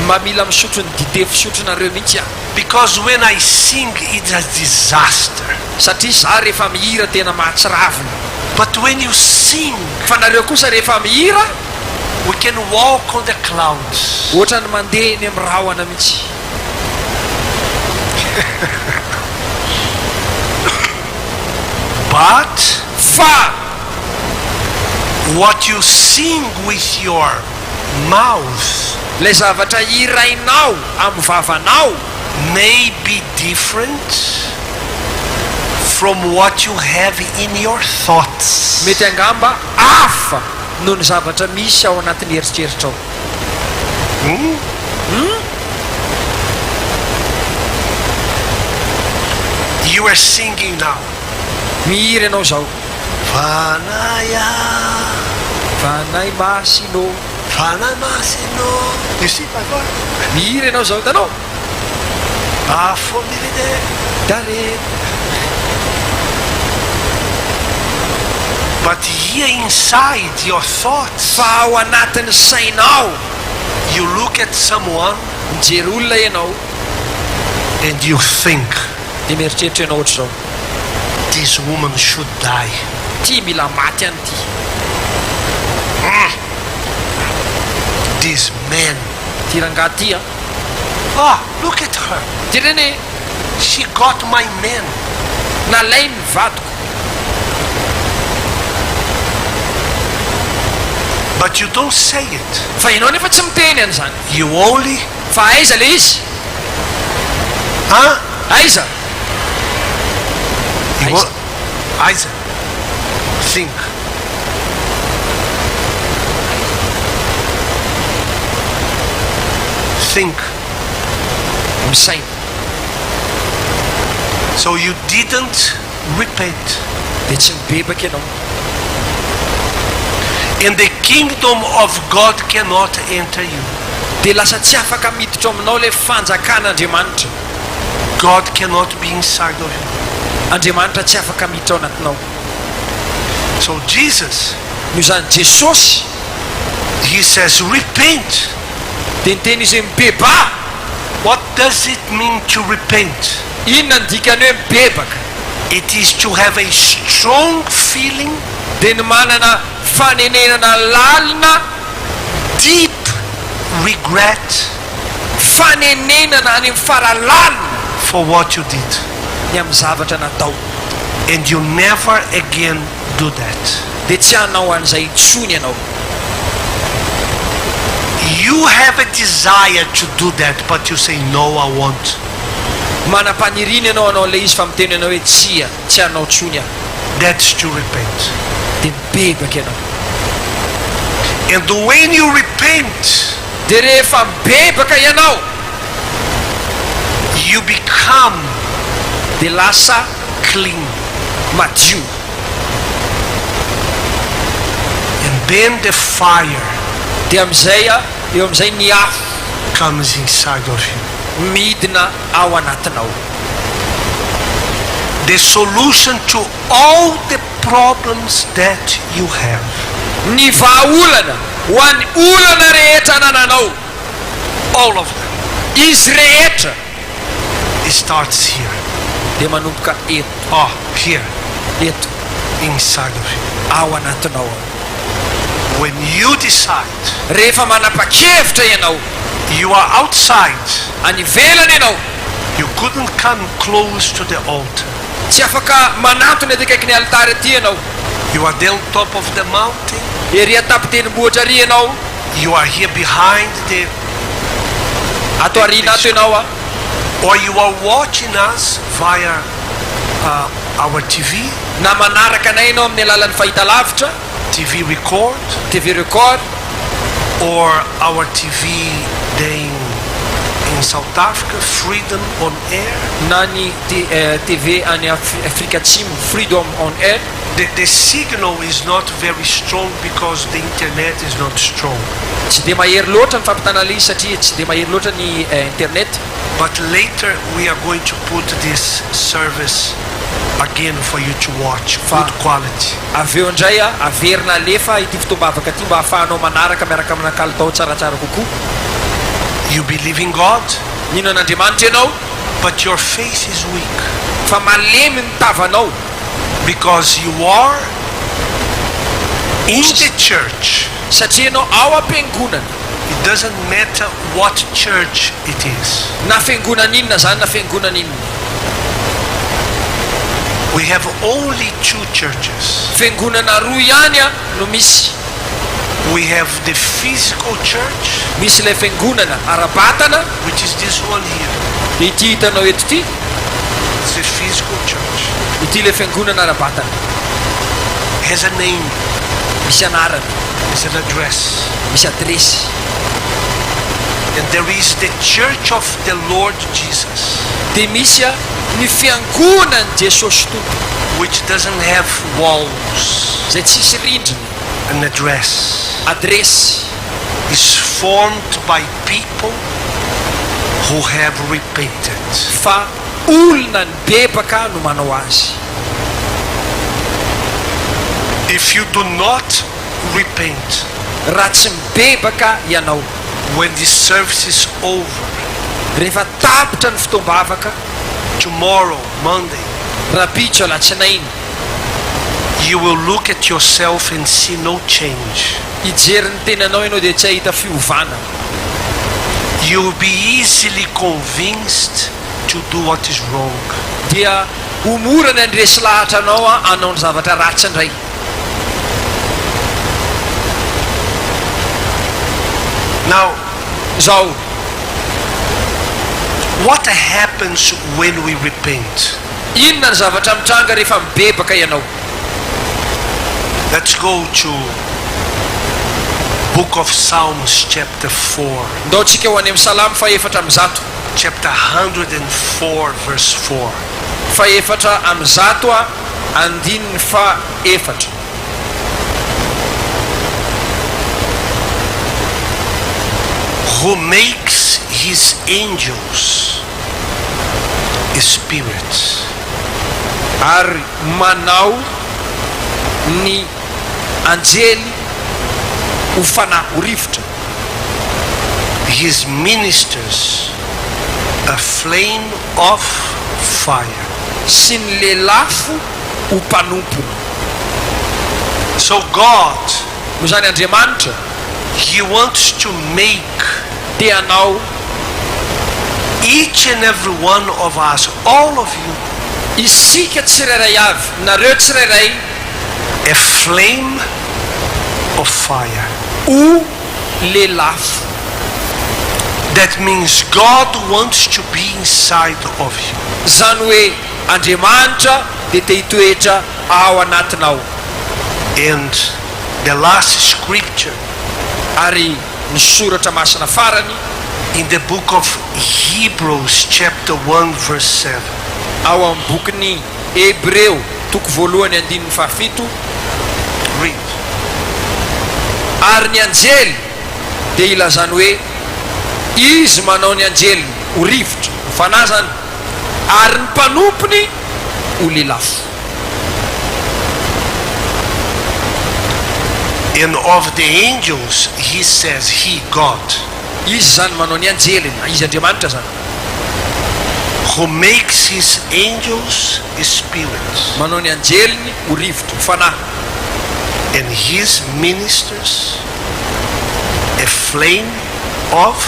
D: mamila misotro ny dite fisotronareo mihitsy aho,
C: because when I sing it's a disaster.
D: satria za rehefa mihira tena mahatsiravina.
C: But when you sing,
D: fa nareo kosa rehefa mihira
C: we can walk on the clouds.
D: ohatra ny mandeha eny amin'ny rahona mihitsy.
C: But
D: fa
C: what you sing with your mouth
D: le zavatra irainao amin'ny vavanao
C: may be different from what you have in your thoughts.
D: mety angamba hafa noho ny zavatra misy ao anatin'ny eritreritrao.
C: You are singing now.
D: mihira ianao zao,
C: Fanaya,
D: fanay masino,
C: fanay masino. You see my voice?
D: mihira ianao zao tanao,
C: Afomilide.
D: dare.
C: But here inside your thoughts,
D: fa ao anatin'ny sainao
C: you look at someone
D: mijery olona ianao
C: and you think
D: dia mieritreritra ianao ohatra zao,
C: this woman should die.
D: ty mila maty any ty,
C: This man,
D: ty rangahy ty a,
C: look at her.
D: ty reny
C: She got my man.
D: nalay ny vadiko.
C: But you don't say it.
D: fa ianao nefa tsy miteny an'izany,
C: You only,
D: fa aiza le izy, aiza
C: You
D: Isaac.
C: Isaac. Think. Think.
D: misaina.
C: So you didn't repent.
D: dia tsy mibebaka ianao,
C: And the kingdom of God cannot enter you.
D: dia lasa tsy afaka miditra aminao le fanjakan'Andriamanitra.
C: God cannot be inside of you.
D: Andriamanitra tsy afaka miditra ao anatinao.
C: So Jesus,
D: noho izany Jesosy
C: he says, repent.
D: dia niteny izy hoe mibeba.
C: What does it mean to repent?
D: inona ny dikany hoe mibebaka?
C: It is to have a strong feeling,
D: dia ny manana fanenenana lalina,
C: deep regret
D: fanenenana any amin'ny faralalina
C: for what you did.
D: ny amin'ny zavatra natao,
C: And you never again do that.
D: dia tsy hanao an'izay intsony ianao.
C: You have a desire to do that, but you say, no, I won't.
D: Manam-paniriana ianao hanao le izy fa miteny ianao hoe tsy hanao tsony aho.
C: That's to repent.
D: Dia mibebaka ianao.
C: And when you repent,
D: dia rehefa mibebaka ianao,
C: you become
D: dia lasa
C: clean.
D: madio.
C: And then the fire
D: dia amizay eo amizay ny afo
C: comes inside of you.
D: midina ao anatinao.
C: The solution to all the problems that you have.
D: Ny vahaolana ho an'ny olana rehetra anananao,
C: All of them.
D: izy rehetra
C: It starts here.
D: dia manomboka eto,
C: Oh, here.
D: eto
C: Inside of you.
D: ao anatinao.
C: When you decide
D: Rehefa manapa-kevitra ianao,
C: you are outside,
D: any ivelany ianao,
C: you couldn't come close to the altar.
D: tsy afaka manatona ety akaiky ny alitara aty ianao.
C: You are there on top of the mountain.
D: Ery atapy-tendrombohitra ary ianao,
C: You are here behind the,
D: ato arina ato ianao
C: or you are watching us via our TV,
D: na manaraka anay ianao amin'ny alalan'ny fahitalavitra,
C: TV record,
D: TV record,
C: or our TV there in South Africa, Freedom on Air.
D: na ny TV any Afrika Atsimo, Freedom on Air.
C: The signal is not very strong because the internet is not strong.
D: Tsy dia mahery loatra ny fampitana ilay satria tsy dia mahery loatra ny internet.
C: But later we are going to put this service again for you to watch, good quality.
D: Avy eo indray averina alefa ity fitombavaka ity mba hahafahanao manaraka miaraka amin'ny kalitao tsaratsara kokoa.
C: You believe in God,
D: Nino an'Andriamanitra ianao,
C: but your faith is weak
D: fa malemy ny tavanao
C: because you are in the church.
D: satria ianao ao am-piangonana.
C: It doesn't matter what church it is.
D: Na fiangonana inona zany, na fiangonana inona.
C: We have only two churches.
D: Fiangonana roa ihany no misy.
C: We have the physical church,
D: Misy ilay fiangonana ara-batana,
C: which is this one here.
D: ity hitanao eto ity,
C: It's the physical church.
D: ity ilay fiangonana ara-batana.
C: It has a name,
D: Misy anarana,
C: it's an address.
D: misy adresy.
C: And there is the church of the Lord Jesus,
D: Dia misy ny fiangonan'i Jesosy Tompo,
C: which doesn't have walls.
D: izay tsisy rindrina,
C: An address
D: adresy.
C: is formed by people who have repented.
D: Fa olona ny bebaka no manao azy.
C: If you do not repent,
D: Raha tsy mibebaka ianao,
C: when this service is over,
D: rehefa tapitra ny fitombavaka,
C: tomorrow, Monday,
D: rapitso alatsinainy,
C: you will look at yourself and see no change.
D: ijery ny tenanao ianao dia tsy ahita fiovana.
C: You will be easily convinced to do what is wrong.
D: Dia mora ny andresy lahatra anao hanao ny zavatra ratsy indray.
C: Now,
D: Zao,
C: what happens when we repent?
D: inona ny zavatra mitranga rehefa mibebaka ianao?
C: Let's go to Book of Psalms chapter 4,
D: Ndao tsika ho any amin'ny salamy faefatra amin'ny zato,
C: chapter 104 verse 4.
D: faefatra amin'ny zato andininy faefatra.
C: Who makes his angels spirits,
D: Ary manao ny anjely ho fanahy, ho rivotra.
C: his ministers a flame of fire.
D: Sy ny lelafo ho mpanompona.
C: So God,
D: Noho izany Andriamanitra
C: he wants to make
D: dia hanao
C: each and every one of us, all of you,
D: isika tsirairay avy, nareo tsirairay
C: a flame of fire.
D: ho lelafo.
C: That means God wants to be inside of you.
D: Zany hoe Andriamanitra dia te hitoetra ao anatinao.
C: And the last scripture
D: Ary ny soratra masina farany
C: in the book of Hebrews chapter 1 verse 7.
D: ao amin'ny bokin'ny Hebreo toko voalohany andininy fahafito.
C: Read.
D: Ary ny anjely dia ilazany hoe izy manao ny anjeliny ho rivotra ho fanahy zany ary ny mpanompony ho lelafo.
C: And of the angels, he says, he, God,
D: izy zany manao ny anjely, izy Andriamanitra zany,
C: who makes his angels spirits
D: manao ny anjeliny ho rivotra ho fanahy,
C: and his ministers a flame of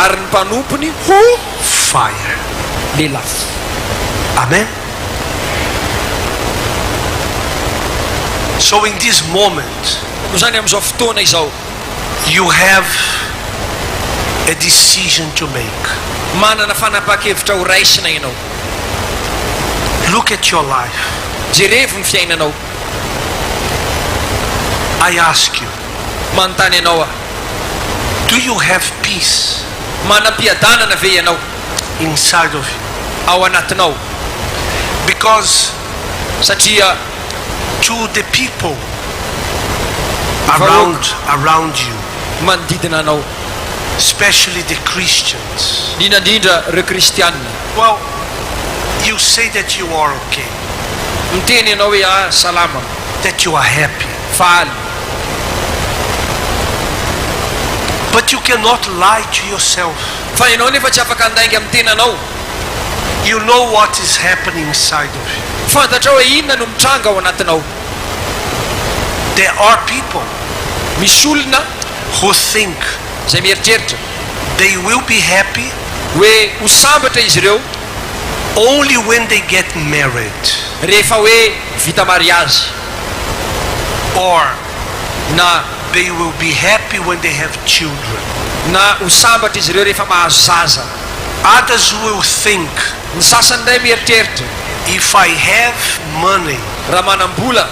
D: ary ny mpanompony ho
C: fire.
D: lelafo.
C: Amen. So in this moment,
D: no zany amin'izao fotoana izao,
C: you have a decision to make.
D: manana fanapa-kevitra ho raisina ianao.
C: Look at your life.
D: jerevo ny fiainanao.
C: I ask you,
D: manontany ianao a,
C: do you have peace
D: manam-piadanana ve ianao
C: inside of you?
D: ao anatinao?
C: Because
D: satria
C: to the people around you,
D: manodidina anao,
C: especially the Christians,
D: indrindra reo kristianina,
C: well, you say that you are okay,
D: miteny ianao hoe salama,
C: that you are happy,
D: faly,
C: but you cannot lie to yourself.
D: fa ianao nefa tsy afaka andainga amin'ny tenanao.
C: You know what is happening inside of you.
D: fantatra hoe inona no mitranga ao anatinao.
C: There are people
D: misy olona
C: who think
D: zay mieritreritra
C: they will be happy
D: hoe ho sambatra izy ireo
C: only when they get married,
D: rehefa hoe vita mariazy,
C: or
D: na
C: they will be happy when they have children.
D: na ho sambatra izy ireo rehefa mahazo zaza.
C: Others will think,
D: ny sasany ndray mieritreritra,
C: if I have money,
D: raha manam-bola,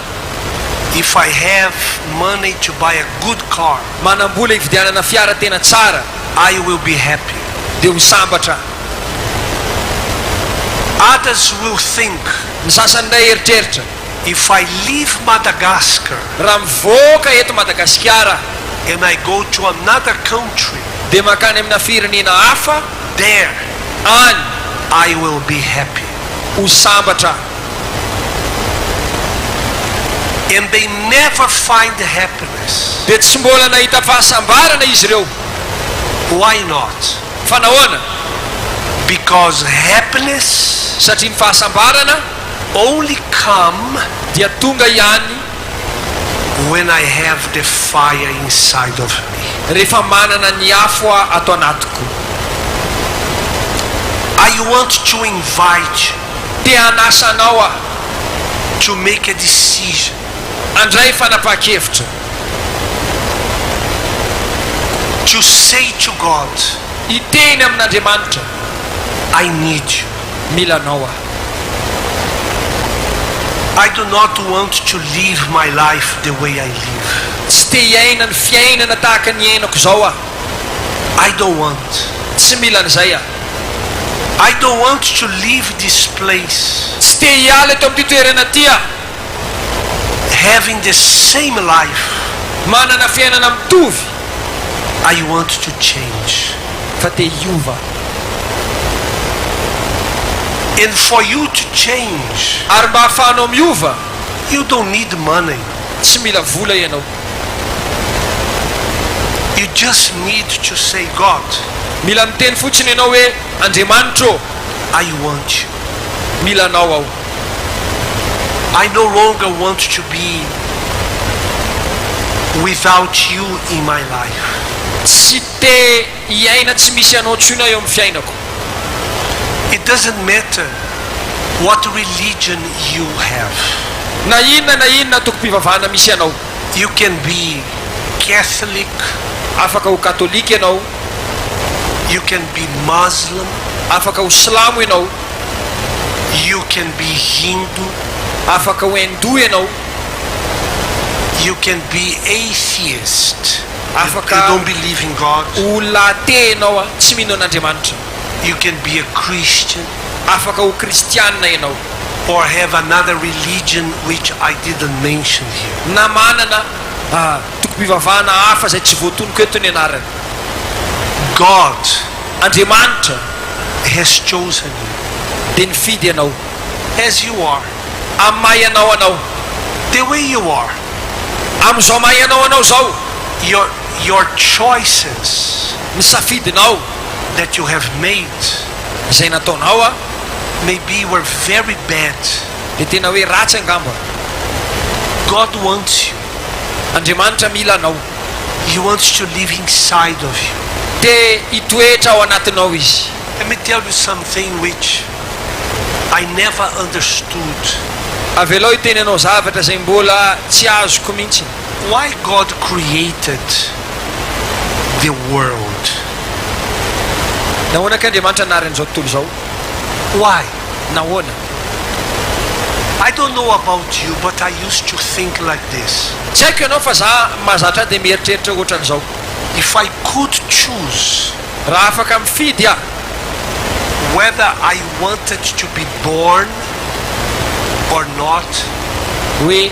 C: if I have money to buy a good car,
D: manam-bola hividianana fiara tena tsara,
C: I will be happy.
D: dia ho sambatra.
C: Others will think,
D: ny sasany ndray eritreritra,
C: if I leave Madagascar
D: raha mivoaka eto Madagasikara
C: and I go to another country,
D: dia makany amina firenena hafa,
C: there
D: any
C: I will be happy.
D: ho sambatra.
C: And they never find happiness.
D: dia tsy mbola nahita fahasambarana izy ireo.
C: Why not?
D: fa nahoana?
C: Because happiness
D: satria ny fahasambarana
C: only come
D: dia tonga ihany
C: when I have the fire inside of me.
D: rehefa manana ny afo ato anatiko.
C: I want to invite you
D: dia anasanao
C: to make a decision
D: andray fanapa-kevitra,
C: to say to God,
D: iteny amin'Andriamanitra,
C: I need you.
D: mila anao
C: I do not want to live my life the way I live.
D: tsy te hiaina ny fiainana tahaka ny iainako zao
C: I don't want.
D: tsy mila an'izay
C: I don't want to leave this place
D: tsy te hiala eto amin'ity toerana ty
C: having the same life.
D: manana fiainana mitovy.
C: I want to change.
D: fa te hiova.
C: And for you to change,
D: ary mba hahafahanao miova,
C: you don't need money.
D: tsy mila vola ianao.
C: You just need to say, God,
D: mila miteny fotsiny ianao hoe Andriamanitra,
C: I want you.
D: mila anao ao.
C: I no longer want to be without you in my life.
D: tsy te hiaina tsy misy anao tsona eo amin'ny fiainako.
C: It doesn't matter what religion you have.
D: na inona toko-pivavahana misy anao.
C: You can be Catholic,
D: afaka ho katolika ianao,
C: you can be Muslim,
D: afaka ho silamo ianao,
C: you can be Hindu,
D: afaka ho hindu ianao,
C: you can be atheist. You
D: afaka
C: don't believe in God.
D: olona ate ianao tsy mino an'Andriamanitra,
C: You can be a Christian
D: afaka ho kristianina ianao,
C: or have another religion which I didn't mention here.
D: na manana toko-pivavahana hafa zay tsy voatonoko eto ny anarany.
C: God
D: Andriamanitra
C: has chosen you
D: dia nifidy ianao
C: as you are,
D: amin'ny maha ianao anao,
C: the way you are.
D: amin'izao maha ianao anao zao,
C: Your choices
D: ny safidinao
C: that you have made
D: izay nataonao a
C: maybe were very bad.
D: dia tena hoe ratsy angamba.
C: God wants you.
D: Andriamanitra mila anao,
C: He wants to live inside of you.
D: dia hitoetra ao anatinao izy.
C: Let me tell you something which I never understood.
D: Avelao hiteny anao zavatra izay mbola tsy azoko mihitsy.
C: Why God created the world?
D: Nahoana ka Andriamanitra naharan'izao tontolo izao?
C: Why?
D: Nahoana?
C: I don't know about you, but I used to think like this.
D: Tsy haiko ianao fa za mahazatra dia mieritreritra ohatran'izao.
C: If I could choose
D: Raha afaka mifidy aho
C: whether I wanted to be born or not,
D: hoe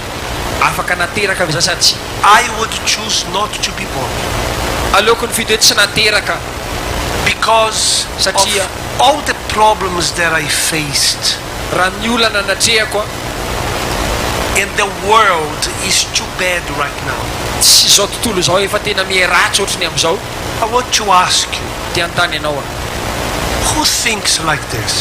D: afaka nateraka ve za sa tsy,
C: I would choose not to be born.
D: aleoko nifidy hoe tsy nateraka
C: Because
D: Satria.
C: of all the problems that I faced,
D: raha ny olana natrehako a,
C: and the world is too bad right now.
D: tsy izao tontolo izao efa tena miheratsy ohatrany amin'izao.
C: I want to ask you,
D: Dia antany ianao a,
C: who thinks like this?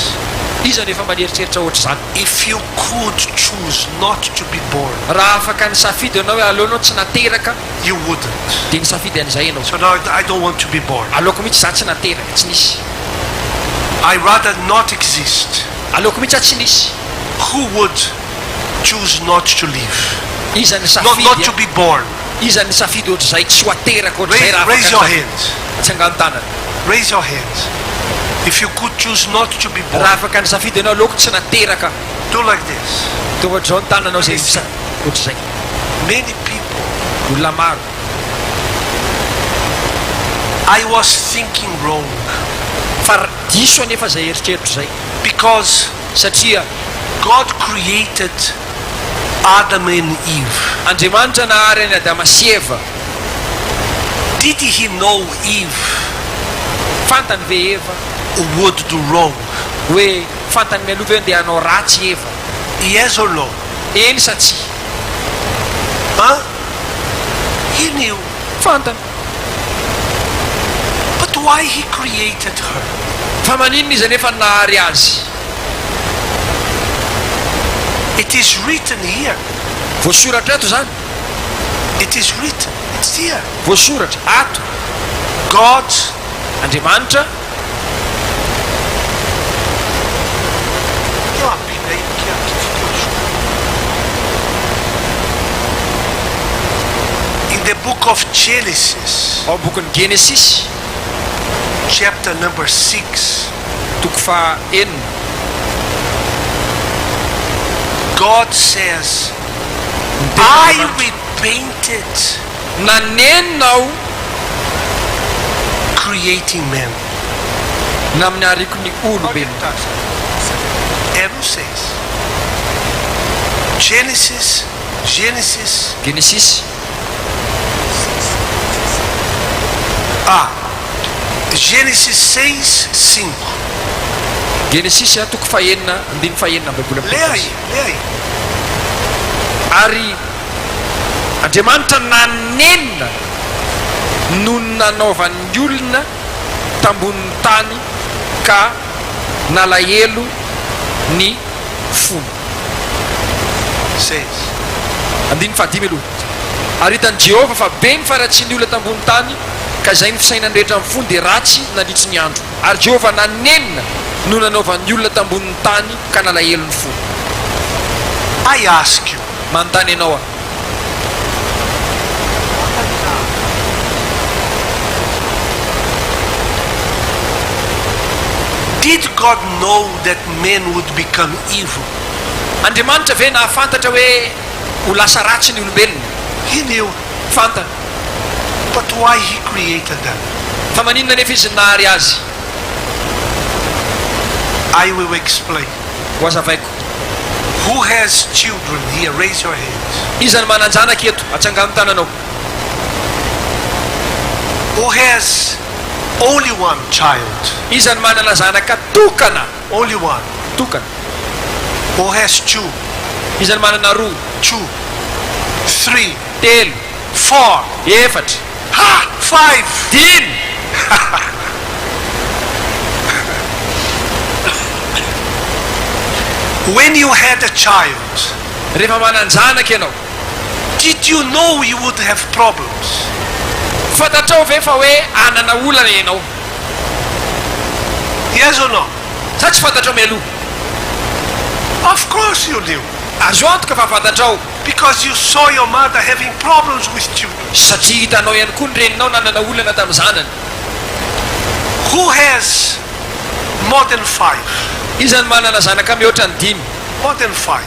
D: iza nefa manieritreritra ohatra izany?
C: If you could choose not to be born,
D: Raha afaka nisafidy ianao hoe aleonao tsy nateraka,
C: you wouldn't.
D: dia nisafidy an'izay ianao.
C: So now I don't want to be born.
D: Aleoko mihitsy za tsy nateraka, tsy nisy.
C: I rather not exist.
D: Aleoko mihitsy za tsy nisy.
C: Who would choose not to live?
D: Iza
C: Not
D: nisafidy
C: to be born.
D: iza nisafidy ohatr'izay tsy ho ateraka ohatr'izay raha
C: Raise your
D: afaka
C: hands.
D: tsangano tanana.
C: Raise your hands. If you could choose not to be born,
D: Raha afaka nisafidy ianao aleoko tsy nateraka,
C: do like this.
D: dia ohatr'izao ny tananao zay ohatr'izay.
C: Many people,
D: Olona maro.
C: I was thinking wrong
D: Fa diso anefa zay eritreritro zay,
C: because
D: satria
C: God created Adam and Eve.
D: Andriamanitra nahary any Adama sy Eva.
C: Did he know Eve
D: Fantany ve Eva
C: would do wrong?
D: hoe fantany mialova hoe andeha hanao ratsy Eva?
C: Yes or no?
D: Eny sa tsy?
C: Huh? He knew.
D: Fantany.
C: But why he created her?
D: Fa maninona izy nefa nahary azy?
C: It is written here.
D: Voasoratra ato zany.
C: It is written. It's here.
D: Voasoratra ato.
C: God
D: Andriamanitra
C: in the book of Genesis,
D: ao bokin'ny Genesis
C: chapter number 6,
D: toko fa enina,
C: God says, I repented
D: nanenao
C: creating man.
D: na amin'ny ariko ny olombelona.
C: And who says? Genesis
D: Genesis
C: Genesis 6:5.
D: Genesis a toko fa enina andiny fa enina amby
C: Lê aí.
D: ary Andriamanitra nanenina no nanaovan'ny olona tambonin'ny tany ka nalahelo ny fony.
C: Says.
D: Andiny fahadimy aloha. Ary hitan'i Jehova fa be ny faratsian'ny olona tambonin'ny tany ka izay ny fisainany rehetra amin'ny fony dia ratsy nandritry ny andro. Ary Jehova nanenina no nanaovan'ny olona tambonin'ny tany ka nalahelo ny fony.
C: I ask you,
D: Manontany ianao a,
C: did God know that men would become evil?
D: Andriamanitra ve nahafantatra hoe ho lasa ratsy ny olombelona?
C: He knew.
D: Fantany.
C: But why he created them?
D: Fa maninona nefa izy nahary azy?
C: I will explain.
D: Ho azavaiko.
C: Who has children here? Raise your hands.
D: Iza ny mananjanaka eto? Atsangano tananao.
C: Who has Only one child.
D: Izy ny manana zanaka tokana.
C: Only one.
D: Tokana.
C: Who has two?
D: Izy ny manana roa.
C: 2, 3,
D: Telo.
C: 4.
D: Efatra.
C: Ha! 5.
D: Dimy.
C: When you had a child,
D: Rehefa manan-janaka ianao,
C: did you know you would have problems?
D: fantatrao ve fa hoe anana olana ianao?
C: Yes or no?
D: Sa tsy fantatrao mialoha?
C: Of course you knew.
D: Azo antoka fa fantatrao.
C: Because you saw your mother having problems with children.
D: Satria hitanao ihany koa ny reninao nanana olana tamin'ny zanany.
C: Who has more than 5?
D: Izy ny manana zanaka mihoatra ny 5.
C: More than 5.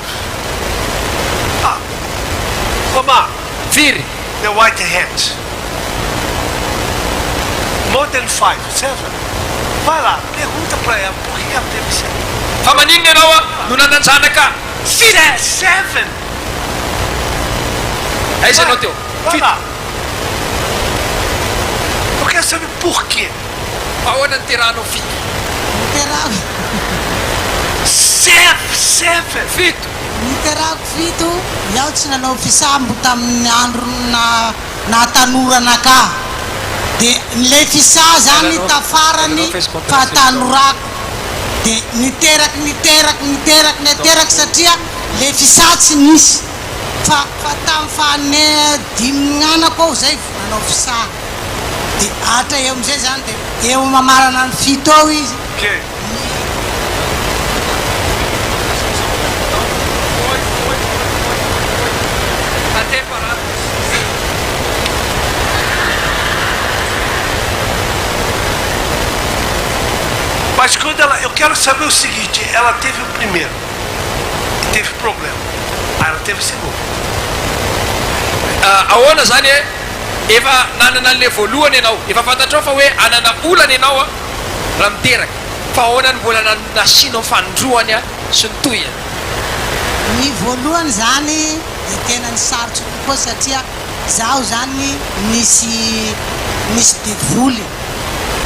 C: Ah. Mama,
D: Firy.
C: the white hat. More than 5, 7. Vai lá, pergunta pra ela por que ela teve 7.
D: Fa maninona ianao a no nanan-janaka?
C: 7.
D: Aiza ianao teo?
C: Vai lá. Eu quero saber por quê.
D: Ahoana ny terahanao fito?
H: Niterako
C: 7.
D: Fito.
H: niterako fito iaho tsy nanao fisambo tamin'ny andro nahatanorana de le fisà zany tafarany fahatanorako de niteraky satria le fisà tsy nisy fa tamin'ny fahane 5 anako ao zay nanao fisà de atra eo amizay zany de eo mamarana ny fito ao izy.
C: Okay.
D: Até parado.
C: Mas quando ela, eu quero saber o seguinte, ela teve o primeiro, teve problema, aí ela teve o segundo.
D: Ahoana zany efa nanana le voalohany ianao, efa fantatrao fa hoe anana olana ianao a raha miteraka, fa ahoana ny mbola nasianao fanindroany a sy ny toyany?
H: Ny voalohany zany de tena ny sarotsy kokoa satria zaho zany nisy devoly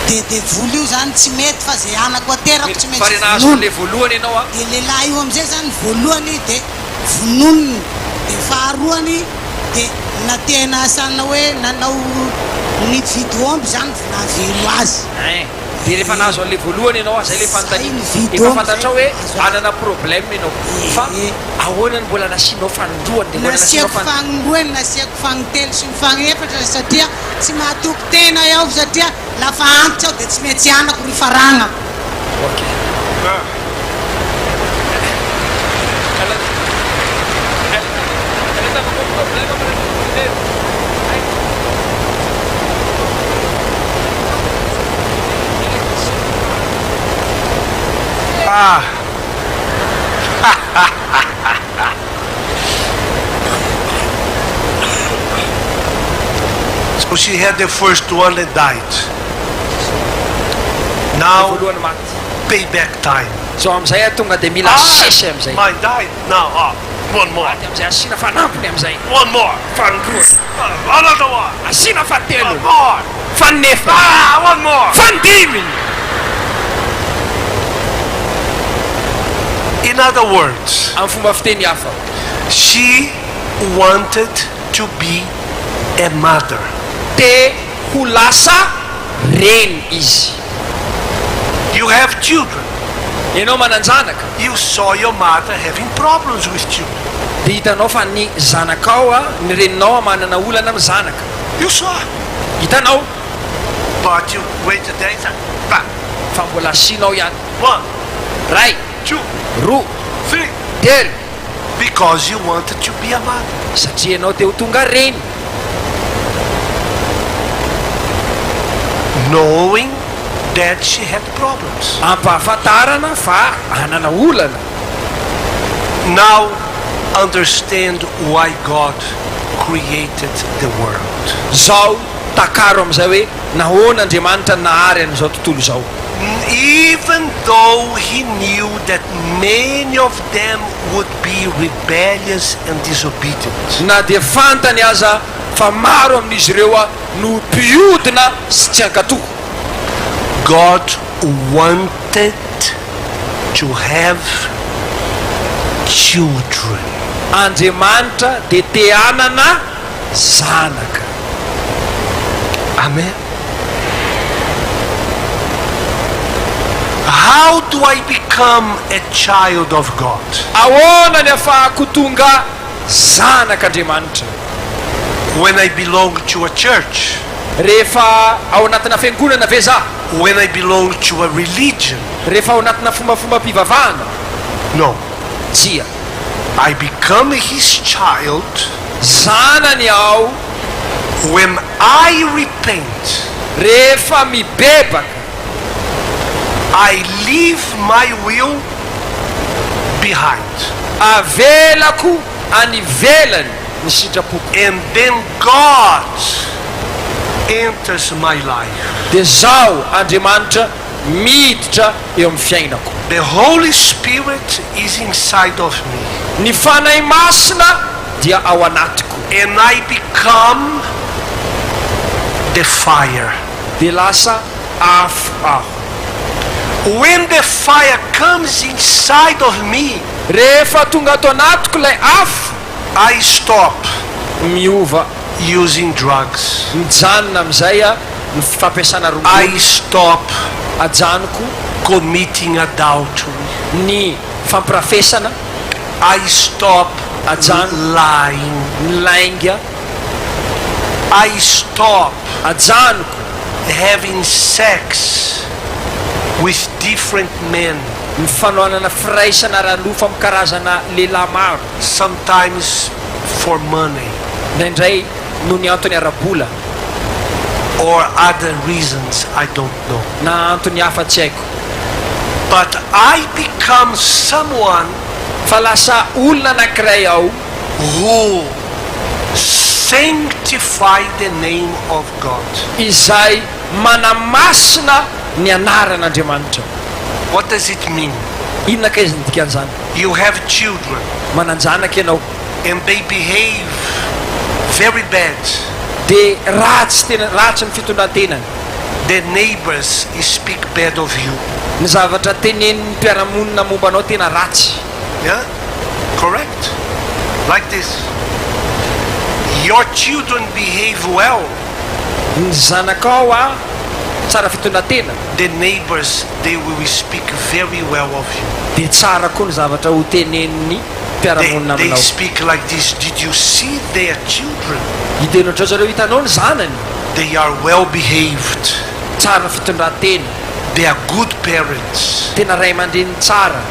H: de devoly io zany tsy mety fa zay anako aterako tsy mety
D: nahazo le voalohany ianao a
H: de lehilahy io amizay zany voalohany de vononony de faharoany de na tena asana hoe nanao ny vidomby zany navelo azy.
D: De rehefa nahazo an'le voalohany ianao a zay le fanontaniana efa fantatrao hoe anana problème ianao fa ahoana ny mbola nasianao fanindroany de mbola
H: nasiako fanindroany nasiako fanitelo sy ny fanefatra satria tsy mahatoky tena iaho satria lafa antitra aho de tsy mety anako ry faragna.
C: Ah. So she had the first one that died. Now payback time.
D: So amizay tonga de mila sesy amizay.
C: Mine died. Now, one more.
D: Amizay asina fanampony amizay.
C: One more. Another one.
D: Asina fatelo.
C: One more.
D: Fanefa.
C: One more.
D: Fandimy.
C: In other words,
D: Amin'ny fomba fiteny hafa,
C: she wanted to be a mother.
D: te ho lasa reny izy.
C: You have children.
D: Ianao manan-janaka,
C: You saw your mother having problems with children.
D: de hitanao fa ny zanakao a ny reninao a manana olana amin'ny zanaka.
C: You saw.
D: Hitanao
C: But you waited there and said, bah.
D: fa mbola asianao ihany.
C: 1,
D: Ray,
C: 2,
D: roa,
C: 3.
D: telo,
C: Because you wanted to be a mother.
D: satria ianao te ho tonga reny.
C: Knowing that she had problems.
D: Ampahafantarana fa anana olana.
C: Now understand why God created the world.
D: Zao takaro amizay hoe nahoana Andriamanitra nahary an'izao tontolo izao.
C: Even though he knew that many of them would be rebellious and disobedient.
D: Na dia fantany aza fa maro amin'izy ireo a no mpiodina sy tsy ankatoho.
C: God wanted to have children.
D: Andriamanitra dia te hanana zanaka.
C: Amen. How do I become a child of God?
D: Ahoana ny ahafahako tonga zanak'Andriamanitra?
C: When I belong to a church.
D: Rehefa ao anatina fiangonana ve za?
C: When I belong to a religion.
D: Rehefa ao anatina fombafomba-pivavahana?
C: No.
D: Tsia.
C: I become his child
D: zanany aho
C: when I repent.
D: Rehefa mibebaka,
C: I leave my will behind.
D: Avelako any ivelany ny sitrapoko.
C: And then God enters my life.
D: Dia zaho Andriamanitra miditra eo amin'ny fiainako.
C: The Holy Spirit is inside of me.
D: Ny fanahy masina dia ao anatiko.
C: And I become the fire.
D: Dia lasa afo aho.
C: When the fire comes inside of me,
D: rehefa tonga ato anatiko ilay afo,
C: I stop
D: miova
C: using drugs.
D: Mijanona amin'izay ny fampiasana ronono.
C: I stop
D: ajanoko
C: committing adultery.
D: Ny fampirafesana.
C: I stop lying.
D: Lainga.
C: I stop
D: ajanoko
C: having sex with different men.
D: Mifanohanana firaisana ranofa amin'ny karazana lehilahy maro.
C: Sometimes for money.
D: Indraindray no ny antony ara-bola.
C: Or other reasons I don't know.
D: Na antony hafa tsy haiko.
C: But I become someone
D: fa lasa olona anankiray aho
C: who sanctify the name of God.
D: Izay manamasina ny anaran'Andriamanitra.
C: What does it mean?
D: Inona ka izy ny dikan'izany?
C: You have children.
D: Mananjanaka ianao.
C: And they behave very bad.
D: Dia ratsy ny fitondrantenany.
C: The neighbors speak bad of you.
D: Ny zavatra tenenin'ny mpiaramonina momba anao tena ratsy.
C: Yeah? Correct? Like this. Your children behave well.
D: Ny zanakao tsara fitondrantena.
C: The neighbors, they will speak very well of you.
D: Dia tsara koa ny zavatra ho tenenin'ny mpiaramonina
C: They
D: aminao.
C: speak like this. Did you see their children?
D: Hideno ohatr' zareo hitanao ny zanany.
C: They are well behaved.
D: Tsara fitondrantena.
C: They are good parents.
D: Tena ray aman-dreny tsara.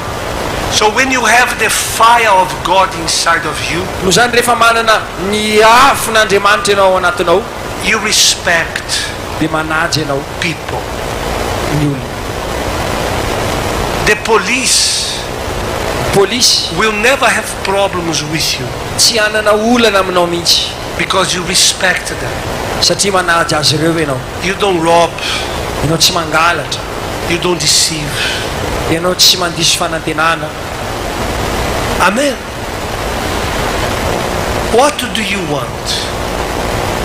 C: So when you have the fire of God inside of you,
D: no zany rehefa manana ny afon'Andriamanitra ianao ao anatinao,
C: you respect
D: dia manaja ianao
C: people.
D: ny olona.
C: The police will never have problems with you
D: tsy hanana olana aminao mihitsy
C: because you respect them.
D: satria manaja azy ireo ianao.
C: You don't rob.
D: Ianao tsy mangalatra.
C: You don't deceive.
D: Ianao tsy mandiso fanantenana.
C: Amen. What do you want?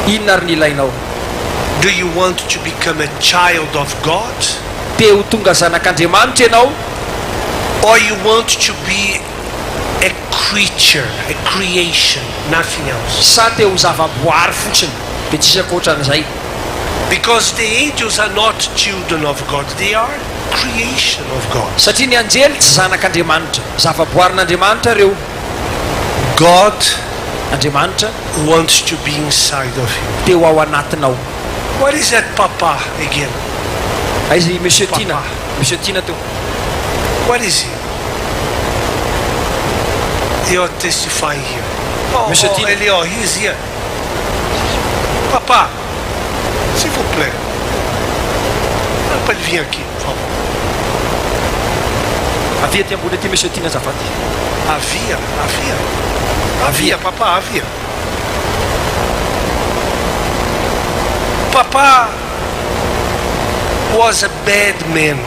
D: Inona ary ny ilainao?
C: Do you want to become a child of God?
D: Te ho tonga zanak'Andriamanitra ianao?
C: Or you want to be a creature, a creation, nothing else?
D: Sa te ho zavaboary fotsiny, dia tsisy ankoatran'izay.
C: Because the angels are not children of God, they are creation of God.
D: Satria ny anjely tsy zanak'Andriamanitra, zavaboarin'Andriamanitra reo.
C: God
D: Andriamanitra
C: wants to be inside of you.
D: te ho ao anatinao.
C: What is that Papa again?
D: Aizy Monsieur
C: Papa.
D: Tina. Monsieur Tina teo.
C: What is he? You're testifying here.
D: Monsieur Tina.
C: Elio, he is here. Papa, s'il vous plaît. Pode vir aqui, por favor.
D: Havia ty ambony aty Monsieur Tina azafady.
C: Havia, Papa, havia. Papa was a bad man.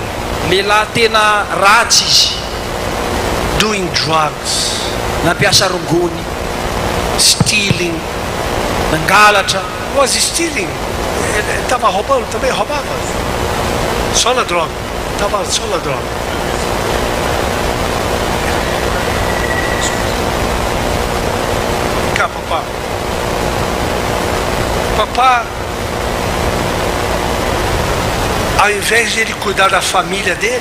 D: Lehilahy tena ratsy izy.
C: Doing drugs,
D: Nampiasa rongony,
C: stealing.
D: nangalatra.
C: Was stealing. Estava roubando, também roubava. Só na droga. Tava só na droga. Cá, papá. Papá, ao invés de ele cuidar da família dele,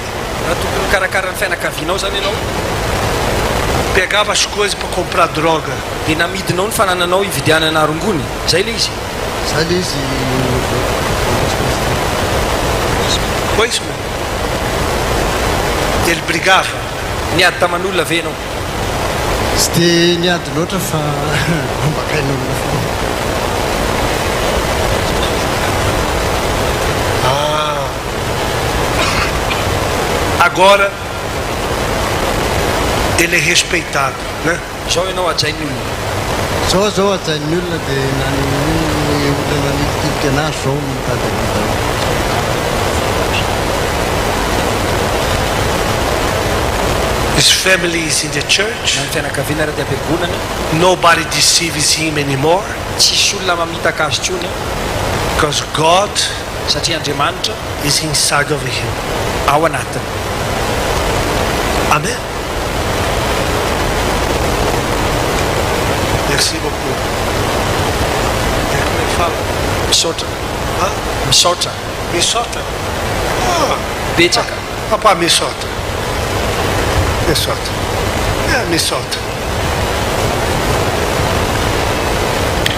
C: pegava as coisas para comprar droga.
D: Dinamidinao ny fanananao ividianana arongony. Zay le izy.
A: Zay le izy.
C: Foi isso mesmo. Ele brigava.
D: Niady taman'olona ve anao?
A: Tsy dia niady loatra fa ambakain'olona foana.
C: Agora ele é respeitado, né?
D: Zao ianao ajain'ny olona.
A: Zao ajain'ny olona dia nany olona nanititibika anazy zao mitady am'izao.
C: His family is in the church.
D: Ny fianakaviana raha am-piangonana.
C: Nobody deceives him anymore.
D: Tsisy olona mamitaka azy tsony.
C: Because God
D: satria Andriamanitra
C: is inside of him.
D: Ao anatiny.
C: Amen. Merci beaucoup. Como é que fala?
D: Misotra.
C: Hã?
D: Misotra.
C: Misotra?
D: Betsaka.
C: Papá, misotra. Misotra. É, misotra.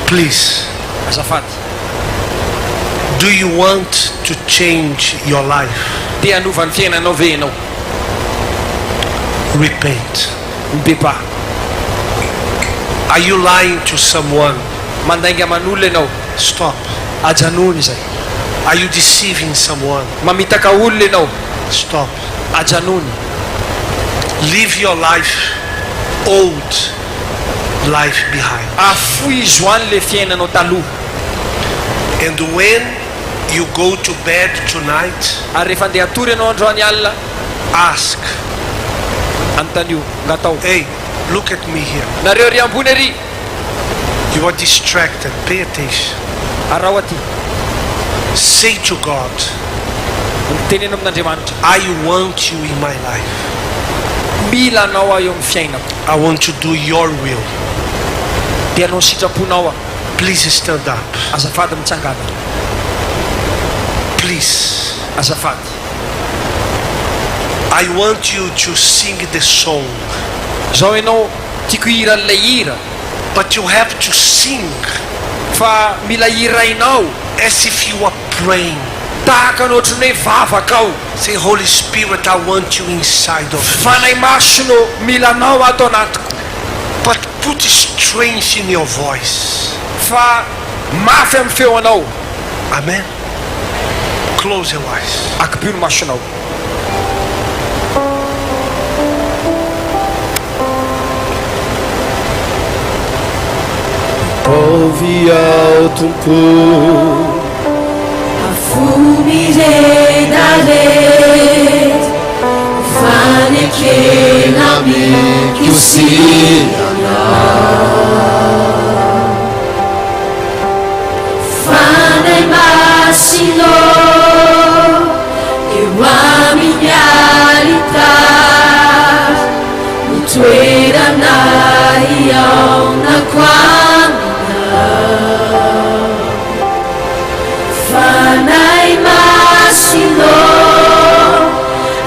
C: Please.
D: Azafady.
C: Do you want to change your life?
D: Te hanova ny fiainanao ve ianao?
C: Repent.
D: Mibeba.
C: Are you lying to someone?
D: Mandainga aman'olona ianao.
C: Stop.
D: Ajanony zay.
C: Are you deceiving someone?
D: Mamitaka olona ianao.
C: Stop.
D: Ajanony.
C: Live your life, old life behind.
D: Afoy zoany le fiainanao taloha.
C: And when you go to bed tonight,
D: ary rehefa andeha atory ianao androany alina,
C: ask,
D: antanio ngatao,
C: hey, look at me here.
D: nareo ry ambony ary.
C: You are distracted. Pay attention.
D: Arao aty.
C: Say to God,
D: teneno amin'Andriamanitra,
C: I want you in my life.
D: Mila anao aho eo amin'ny fiainako.
C: I want to do your will.
D: Dia anao sitraponao aho.
C: Please stand up.
D: Azafady mitsangana.
C: Please.
D: Azafady.
C: I want you to sing the song.
D: Zao ianao tiako hiran'ilay hira.
C: But you have to sing
D: fa mila hirainao
C: as if you are praying.
D: Tahaka ny ohatran'ny hoe vavaka ao.
C: Say, Holy Spirit, I want you inside of me.
D: Fanahy masono mila anao ato anatiko.
C: But put strength in your voice.
D: Fa mafy amin'ny feo anao.
C: Amen. Close your eyes.
D: Akibio ny masonao.
F: Ouvi ao tumpo
E: Fumire dare, fane che la me chiusi fane massimo che uomini realtà mutuera naia una quanta fanai massimo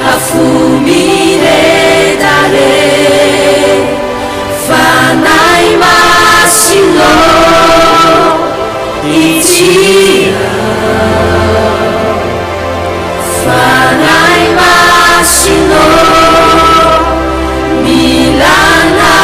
E: a fumire dare fanai massimo itia fanai massimo milana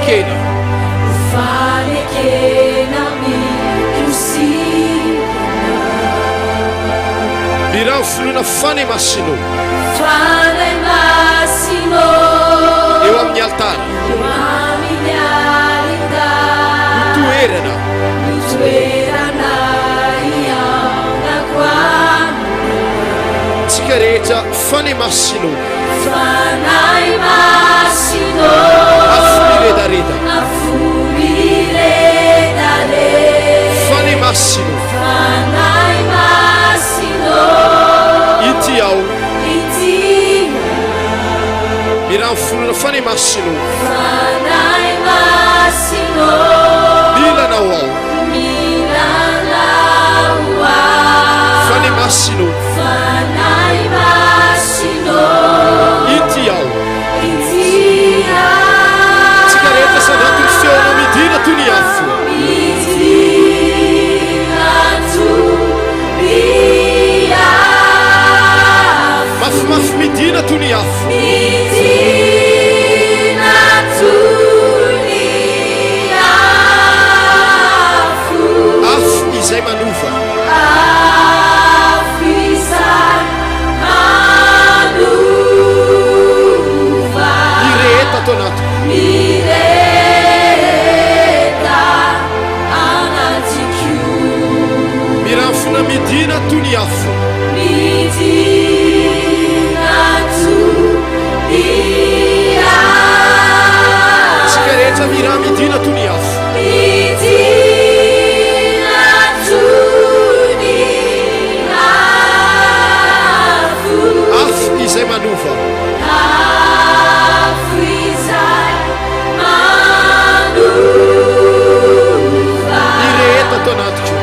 G: fanekena miraha finoana fany masino eo amin'ny altara mitoerana tsika rehetra fany masino afumiredareda fany masino ity ao miraha fonona fany masino milanao ao fany masino ity ao tsika rehetra sandatony feona midina toy ny afo mafimafy midina toy ny afo afo izay manova ireta atao anato mirafona midina toy ny afo tsika rehetra miraha midina toy ny afo afo izay manova ireta atao anatiko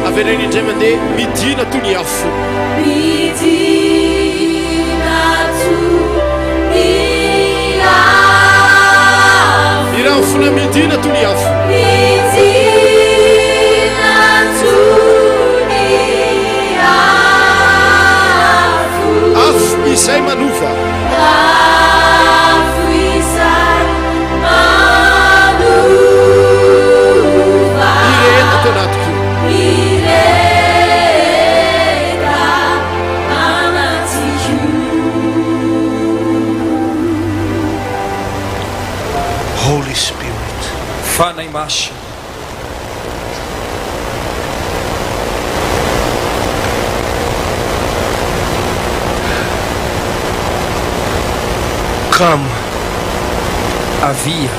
G: avereny indray mandeha midina toy ny afo miraha fona midina toy ny afo afo izay manova ireta atao anatiko
C: Holy Spirit,
D: fanahy masina
C: come
D: avia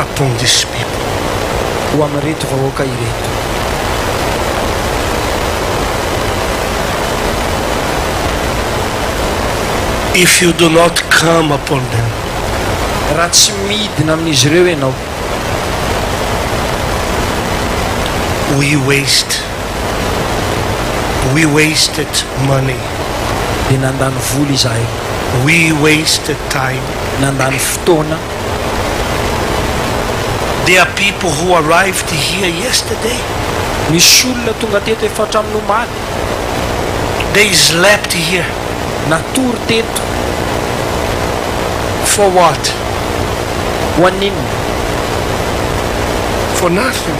C: upon these people.
D: ho amin'reto vahoaka ireto
C: If you do not come upon them,
D: raha tsy midina amin'izy ireo ianao
C: we wasted money,
D: dia nandany vola izahay
C: we wasted time.
D: nandany fotoana
C: There are people who arrived here yesterday.
D: misy olona tonga teto efa hatramin'ny omaly
C: They slept here.
D: natory teto
C: For what?
D: ho aninona
C: For nothing.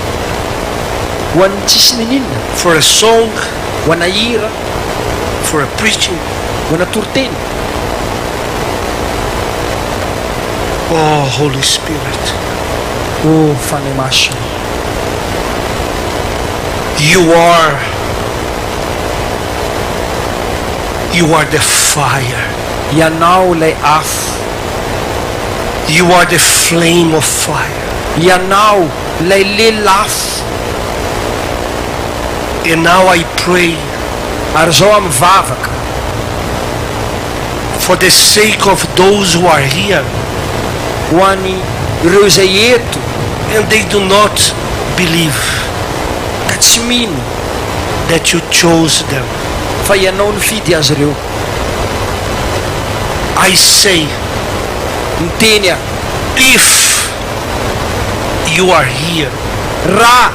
D: ho an'ny tsisy nininona
C: For a song,
D: ho ana hira
C: for a preaching.
D: ho ana toriteny
C: Oh, Holy Spirit,
D: o fanahy masina
C: you are the fire.
D: ianao lay afo
C: You are the flame of fire.
D: ianao lay lelafo
C: And now I pray
D: ary zao amivavaka
C: for the sake of those who are here
D: ho any ireo izay eto
C: and they do not believe
D: ka tsy mino
C: that you chose them.
D: fa ianao nifidy azy ireo
C: I say,
D: miteny aho
C: if you are here,
D: raha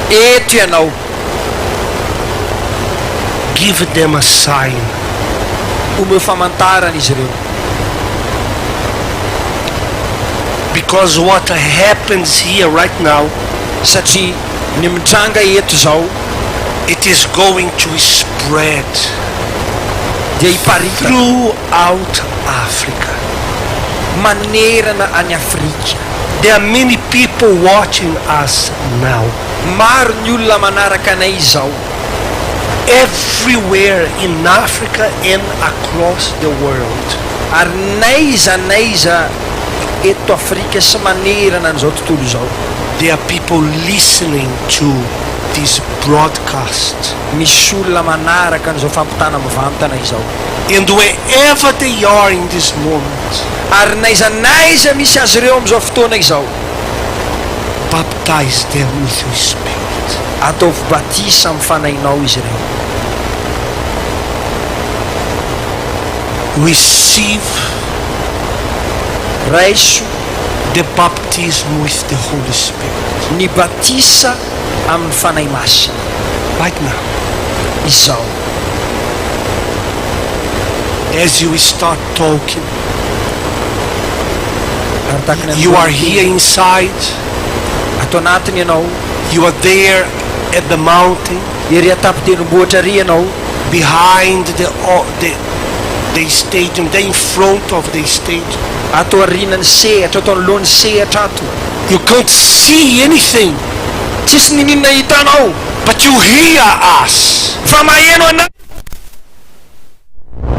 D: eto ianao
C: give them a sign.
D: omeo famantarana izy ireo.
C: Because what happens here right now,
D: satria ny mitranga eto zao,
C: it is going to spread
D: dia hiparika
C: throughout Africa.
D: Manerana any Afrika.
C: There are many people watching us now.
D: Maro ny olona manaraka anay zao.
C: Everywhere in Africa and across the world.
D: Ary naiza eto Afrika sy manerana an'izao tontolo zao.
C: There are people listening to this broadcast.
D: Misy olona manaraka an'izao fampitana mivantana izao.
C: And wherever they are in this moment,
D: ary naiza misy azy ireo am'izao fotoana izao,
C: baptize them with your spirit.
D: Ataovy batisa amin'ny fanahinao izy ireo.
C: Receive
D: raiso
C: the baptism with the Holy Spirit.
D: Ny batisa amin'ny fanahy masina.
C: Right now.
D: Izao.
C: As you start talking, you are here inside.
D: Ato anatiny ianao.
C: You are there at the mountain.
D: Ery atapy-tendrombohitra ary ianao.
C: Behind the stadium, there in front of the stadium.
D: Ato arinan'ny sehatra, ato anoloan'ny sehatra ato.
C: You can't see anything.
D: Tsisy ninona hitanao.
C: But you hear us.
D: Fa maheno anao.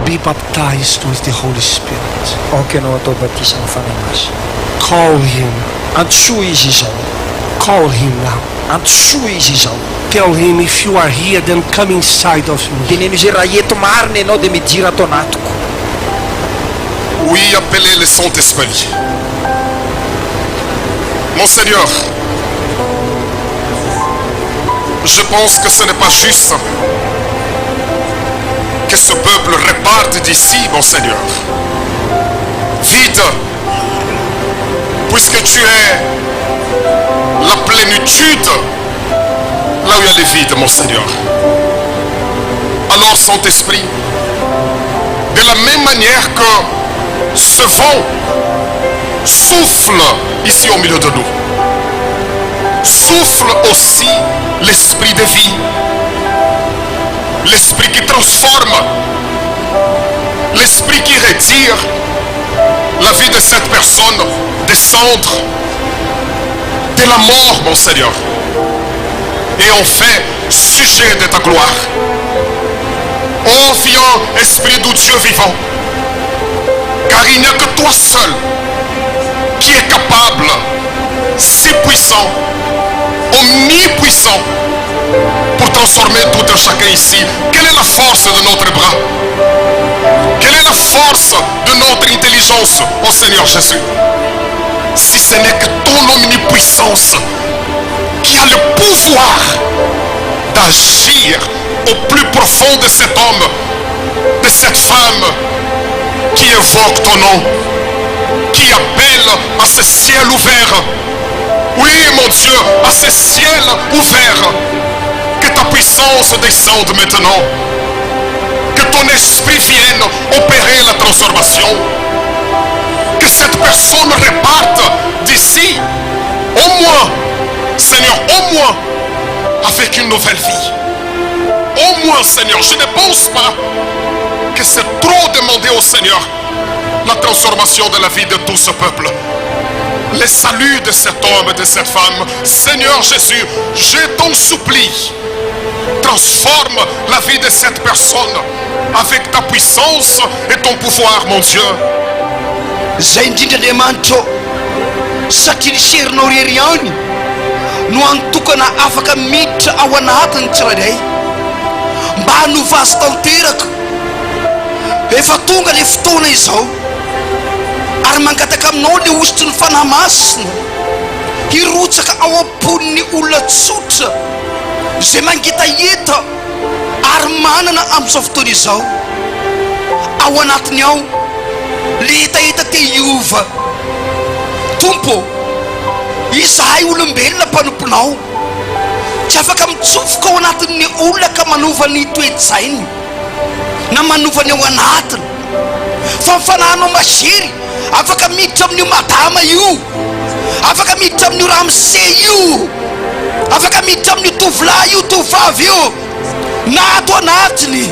C: Be baptized with the Holy Spirit.
D: Okay, no, atao batisa amin'ny fanahy masina.
C: Call him.
D: Antsoa izy izao.
C: Call him now.
D: Antsoa izy izao.
C: Tell him, if you are here, then come inside of me.
D: Teneno izy raha eto marina ianao dia midira ato anatiko.
B: Oui, appelez le Saint-Esprit. Mon Seigneur, je pense que ce n'est pas juste que ce peuple reparte d'ici, mon Seigneur, vide, puisque tu es la plénitude là où il y a les vides, mon Seigneur. Alors, Saint-Esprit, de la même manière que ce vent souffle ici au milieu de nous, souffle aussi l'esprit de vie, l'esprit qui transforme, l'esprit qui retire la vie de cette personne des cendres, de la mort, mon Seigneur, et en fait sujet de ta gloire. Oh, viens, Esprit du Dieu vivant, car il n'y a que toi seul qui est capable, si puissant, omnipuissant, pour transformer tout un chacun ici. Quelle est la force de notre bras? Quelle est la force de notre intelligence, ô Seigneur Jésus? Si ce n'est que ton omnipuissance qui a le pouvoir d'agir au plus profond de cet homme, de cette femme qui évoque ton nom, qui appelle à ce ciel ouvert. Oui, mon Dieu, à ce ciel ouvert, que ta puissance descende maintenant, que ton esprit vienne opérer la transformation, que cette personne reparte d'ici, au moins, Seigneur, au moins, avec une nouvelle vie. Au moins, Seigneur, je ne pense pas que c'est trop demander au Seigneur la transformation de la vie de tout ce peuple, le salut de cet homme et de cette femme. Seigneur Jésus, je t'en supplie, transforme la vie de cette personne avec ta puissance et ton pouvoir, mon Dieu.
I: no antokana afaka miditra ao anatiny tsirairay mba hanovasy tanteraka efa tonga le fotoana izao ary mangataka aminao le ositry ny fanahy masina hirotsaka ao am-pon'ny olona tsotra zay mangitaeta ary manana amin'izao fotoana izao ao anatiny ao le etaeta te hiova tompo izahay olombelona mpanomponao tsy afaka mitsofoka ao anatin'ny olona ka manova ny toetrainy na manovany ao anatiny fa mifanahanao masery afaka miditra amin'io madama io afaka miditra amin'io ramse io afaka miditra amin'io tovolahy io tovavy io na ato anatiny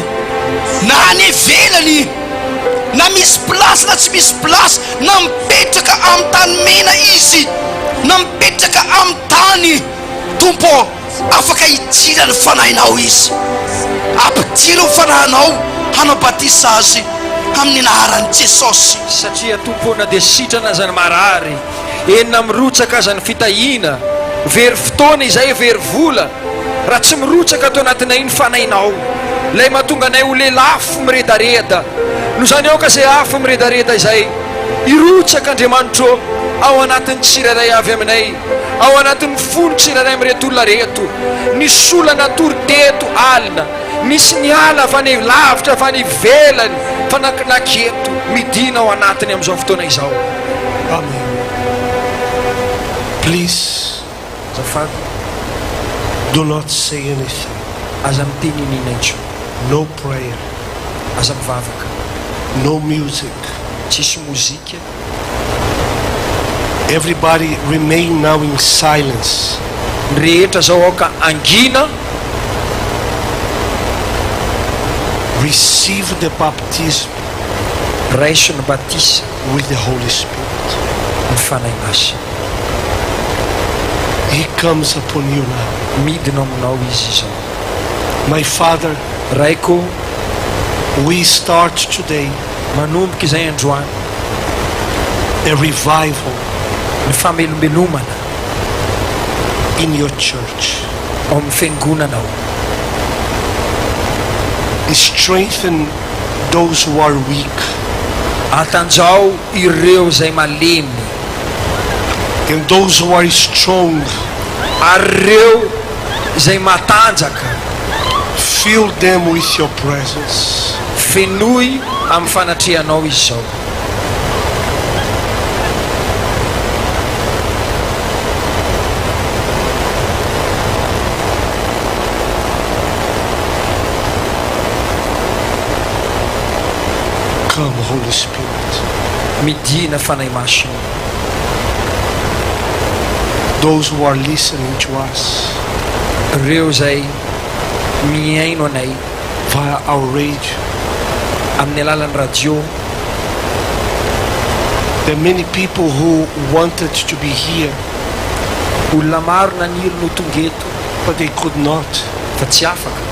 I: na any ivelany na misy plasy na tsy misy plasy na mipetraka amin'ny tany mena izy na mipetraka amin'ny tany tompo afaka hitsira ny fanahinao izy ampitira ny fanahinao hanao batisa azy amin'ny anaran'i Jesosy
D: satria tompona dia sitrana zany marary enina mirotsaka zany fitahina very fotoana izay very vola raha tsy mirotsaka ato anatina iny fanahinao lay mahatonga anay ho lelafo miredareda no zany ao ka zay afo miredareda izay irotsaka Andriamanitro ao anatin'ny tsiraray avy aminay ao anatin'ny fony tsiraray mireto olona reto nisy olana tory teto alina nisy ny ala fa ny lavitra fa ny velany fa naketo midina ao anatiny amin'izao fotoana izao.
C: Amen. Please,
D: zafady
C: do not say anything.
D: aza mitenenina intsony,
C: No prayer,
D: aza mivavaka,
C: no music.
D: tsisy mozika.
C: Everybody remain now in silence.
D: Ny rehetra zao ao ka angina.
C: Receive the baptism
D: raiso ny batisa
C: with the Holy Spirit.
D: ny fanahy masina
C: He comes upon you now.
D: midina aminao izy zao.
C: My Father,
D: raiko
C: we start today
D: manomboka izay androany
C: a revival
D: ny famelombelomana
C: in your church.
D: ao amin'ny fiangonanao.
C: Strengthen those who are weak
D: atanjao ireo zay malemy
C: and those who are strong.
D: ary reo zay matanjaka.
C: Fill them with your presence.
D: fenoy amin'ny fanatrehanao izy zao.
C: Come, Holy Spirit.
D: midina fanahy masina.
C: Those who are listening to us
D: reo zay miaino anay
C: via our radio,
D: amin'ny alalan'ny radio.
C: there are many people who wanted to be here
D: olona maro naniry no tongeto
C: but they could not.
D: fa tsy afaka.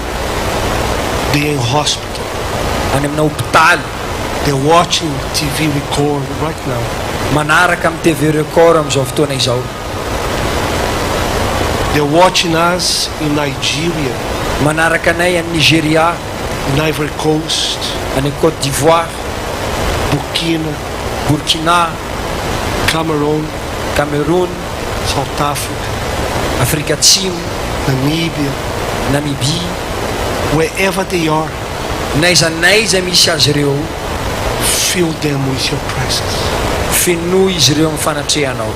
C: They are in hospital.
D: any amina hopitaly
C: They're watching TV record right now.
D: manaraka amin'ny TV record amin'izao fotoana izao.
C: They're watching us in Nigeria,
D: manaraka anay any Nigeria,
C: in Ivory Coast,
D: any Côte d'Ivoire,
C: Burkina,
D: Burkina,
C: Cameroon,
D: Cameroon,
C: South Africa,
D: Afrika Atsimo,
C: Namibia,
D: Namibia,
C: wherever they are.
D: naiza naiza misy azy ireo.
C: Fill them with your presence.
D: fenoy izy ireo amin'ny fanatrehanao.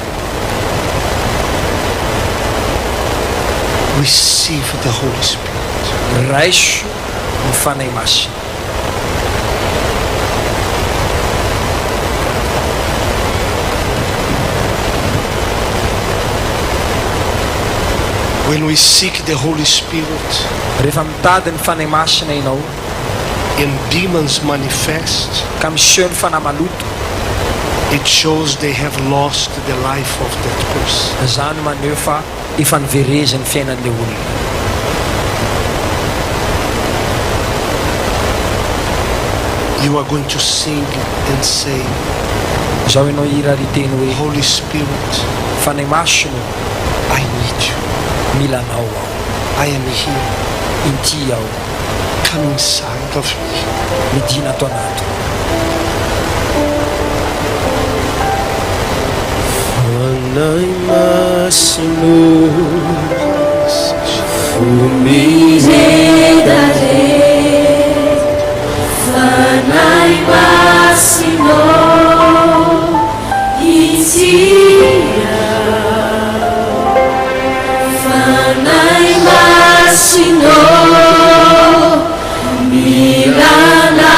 C: Receive the Holy Spirit.
D: raiso ny fanahy masina.
C: When we seek the Holy Spirit
D: rehefa mitady ny fanahy masina ianao
C: and demons manifest,
D: ka miseho ny fanahy maloto,
C: it shows they have lost the life of that person.
D: zany maneho fa efa nivereza ny fiainan'le olona.
C: You are going to sing and say,
D: zao ianao irariteny hoe
C: Holy Spirit,
D: fanahy masina
C: I need you.
D: milanao ao,
C: I am here.
D: inty ao,
C: Come inside of me.
D: midina ato anato.
F: Fanahy masino
E: Fumidare Fanahy masino Itia Fanahy masino Milana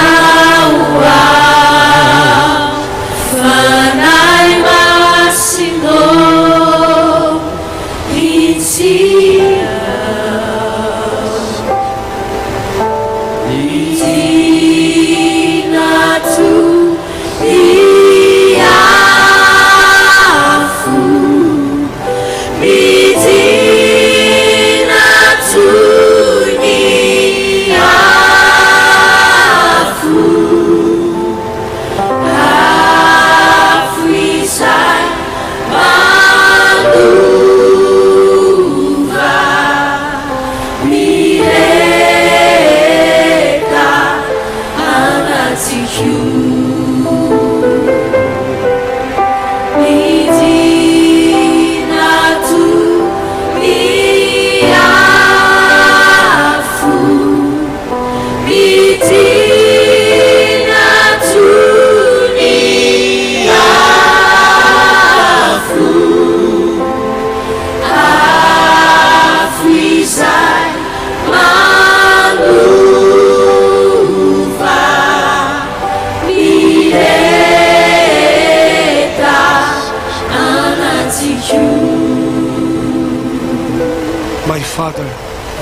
C: Father,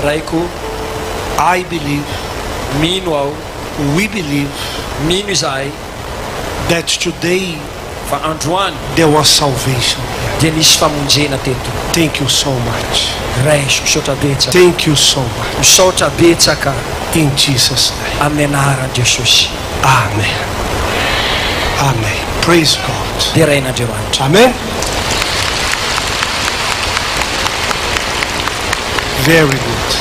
D: raiko
C: I believe,
D: mino aho
C: we believe
D: mino izahay
C: that today
D: fa androany
C: there was salvation.
D: dia nisy famonjena teto.
C: Thank you so much.
D: Raiso misaotra betsaka.
C: Thank you so much.
D: Misaotra betsaka
C: In Jesus' name.
D: amin'ny anaran'i Jesosy.
C: Amen. Amen. Praise God.
D: Dia rain'Andriamanitra.
C: Amen. Very good.